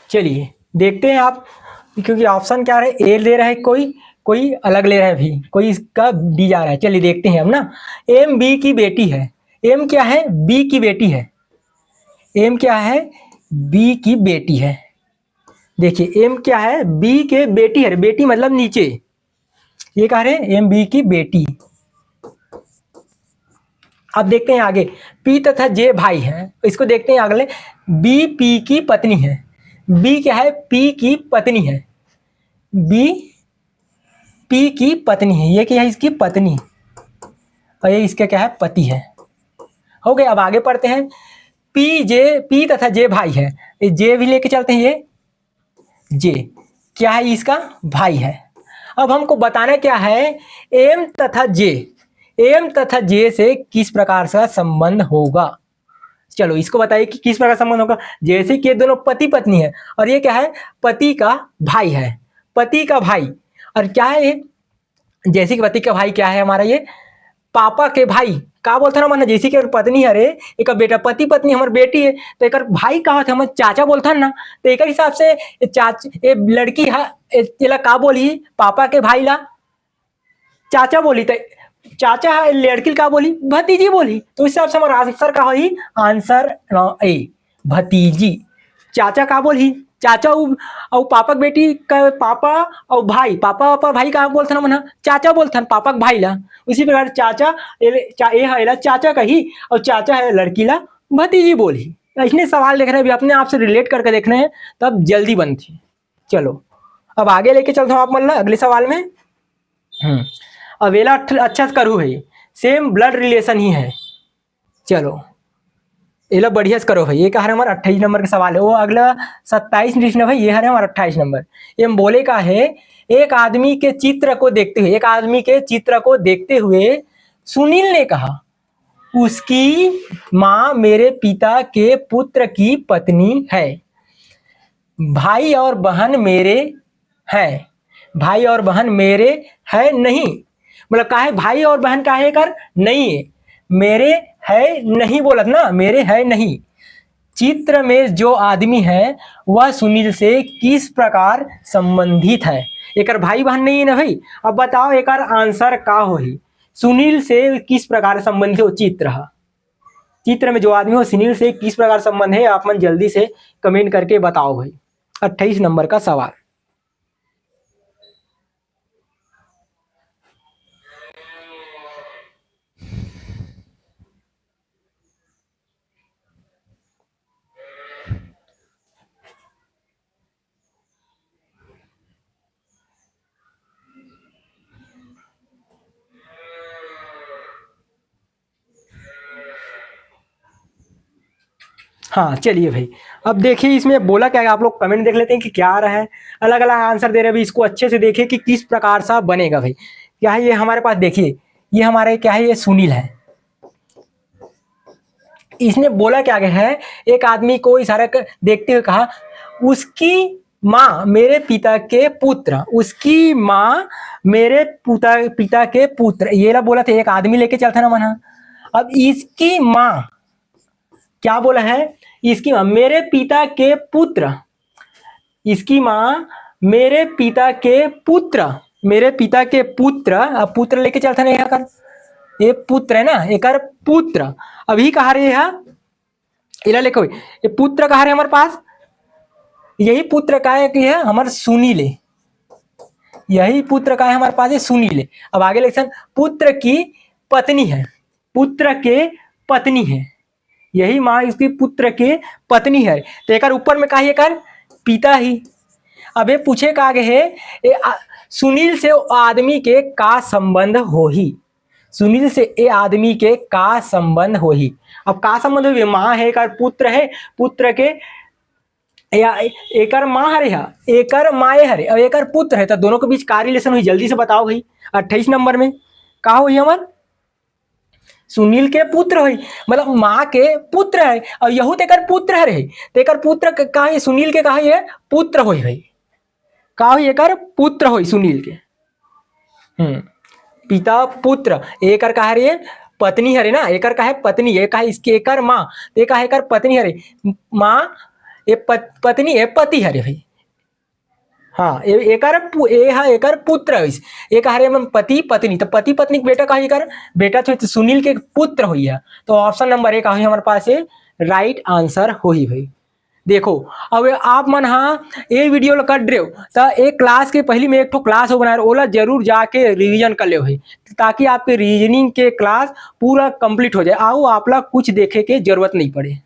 चलिए देखते हैं आप, क्योंकि ऑप्शन क्या है, ए ले रहा है कोई, कोई अलग ले रहा है भी, कोई इसका डी जा रहा है। चलिए देखते हैं हम ना। एम बी की बेटी है, एम क्या है? बी की बेटी है। एम क्या है? बी की बेटी है। देखिए एम क्या है? बी के बेटी है, बेटी मतलब नीचे। ये कह रहे हैं एम बी की बेटी। अब देखते हैं आगे, पी तथा जे भाई है, इसको देखते हैं अगले। बी पी की पत्नी है, बी क्या है? पी की पत्नी है, बी पी की पत्नी है। ये क्या है? इसकी पत्नी, और ये इसका क्या है? पति है। हो गए। अब आगे पढ़ते हैं। पी तथा जे भाई है, ये जे भी लेके चलते हैं। ये जे क्या है? इसका भाई है। अब हमको बताना क्या है? एम तथा जे, एम तथा जे से किस प्रकार का संबंध होगा। चलो इसको बताइए कि किस प्रकार संबंध होगा। जैसे कि ये दोनों पति पत्नी है और ये क्या है, पति का भाई है, पति का भाई। और क्या है ये, जैसे कि पति का भाई क्या है हमारा, ये पापा के भाई का बोलते ना मन, जैसे कि पत्नी है रे, एक बेटा, पति पत्नी हमारी बेटी है तो एक भाई का होता हम चाचा बोलता ना। तो एक हिसाब से ये लड़की है, ये का बोली पापा के भाई ला चाचा बोली, तो चाचा है लड़की का बोली भतीजी बोली। तो इस हिसाब से हमारा आंसर का होई, आंसर ए भतीजी। चाचा का बोली चाचा और पापा बेटी का पापा और भाई, पापा भाई का बोलते ना मना चाचा बोलते हैं पापा भाई ला। उसी प्रकार चाचा ये है चाचा कही और चाचा है लड़की ला भतीजी बोली। इसने सवाल देख रहे हैं, अभी अपने आप से रिलेट करके देखने हैं तब जल्दी बनती। चलो अब आगे लेके चलता हूँ आप मतलब अगले सवाल में। अवेला अच्छा से करू है, सेम ब्लड रिलेशन ही है। चलो ये बढ़िया से करो भाई। ये कहा हमारा 28 नंबर का सवाल है, वो अगला 27 नहीं भाई, ये है हमारा 28 नंबर। ये बोले का है, एक आदमी के चित्र को देखते हुए, एक आदमी के चित्र को देखते हुए सुनील ने कहा, उसकी माँ मेरे पिता के पुत्र की पत्नी है, भाई और बहन मेरे हैं, भाई और बहन मेरे है नहीं। मतलब कहा है भाई और बहन का है कर नहीं है, मेरे है नहीं बोला ना, मेरे है नहीं। चित्र में जो आदमी है वह सुनील से किस प्रकार संबंधित है। एक भाई बहन नहीं है ना भाई। अब बताओ एक आंसर का हो ही, सुनील से किस प्रकार संबंधित हो चित्र है। चित्र में जो आदमी हो सुनील से किस प्रकार संबंध है, आप मन जल्दी से कमेंट करके बताओ भाई। 28 नंबर का सवाल। हाँ चलिए भाई, अब देखिए इसमें बोला क्या है, आप लोग कमेंट देख लेते हैं कि क्या आ रहा है। अलग अलग आंसर दे रहे हैं भाई, इसको अच्छे से देखिए कि किस प्रकार सा बनेगा भाई। क्या है ये हमारे पास, देखिए ये हमारे क्या है, ये सुनील है। इसने बोला क्या गया है, एक आदमी को इशारा कर देखते हुए कहा, उसकी माँ मेरे पिता के पुत्र, उसकी माँ मेरे पिता के पुत्र, ये ला बोला था, एक आदमी लेके चलता ना मना। अब इसकी माँ क्या बोला है, इसकी माँ मेरे पिता के पुत्र, इसकी माँ मेरे पिता के पुत्र, मेरे पिता के पुत्र। अब पुत्र लेके चलता नहीं कर, ये पुत्र है ना, एक पुत्र। अभी कहा रहे है इला लेको, ये पुत्र कहा रहे हमारे पास, यही पुत्र का है कि है हमारे सुनील है, यही पुत्र का है हमारे पास, ये सुनील है। अब आगे लेक्शन, पुत्र की पत्नी है, पुत्र के पत्नी है, यही माँ इसकी पुत्र के पत्नी है। तो एक ऊपर में कहा कर पिता ही। अब ये पूछे का आगे है, सुनील से आदमी के का संबंध हो ही, सुनील से ए आदमी के का संबंध हो ही। अब का संबंध हो, माँ है, एक पुत्र है, पुत्र के या एकर माँ हरे है, एकर माए हरे और एकर पुत्र है, तो दोनों के बीच का रिलेशन हुई, जल्दी से बताओ भाई। 28 नंबर में का हुई हमार, सुनील के पुत्र हुई, मतलब माँ के पुत्र है और यहू तेकर पुत्र है रे, तेकर पुत्र का है, सुनील के कहा है पुत्र होई भाई, का हुई एकर पुत्र होई सुनील के। पिता पुत्र, एकर कहा रे पत्नी हरे ना, एकर का है पत्नी, एक है इसके एकर माँ, एक है एकर पत्नी हरे, माँ ये पत्नी है, पति हरे भाई। हाँ एकर पुत्र है, एक हरे में पति पत्नी, तो पति पत्नी के बेटा का एकर बेटा तो सुनील के पुत्र हुई है। तो ऑप्शन नंबर 1 हमारे पास राइट आंसर हो ही भाई। देखो अब आप मन हाँ ये वीडियो कर रहे हो तो एक क्लास के पहले में एक क्लास हो बना ओला जरूर जाके रिवीजन कर ले भाई, ताकि आपके रीजनिंग के क्लास पूरा कंप्लीट हो जाए, आओ आप लोग कुछ देखे के जरूरत नहीं पड़े।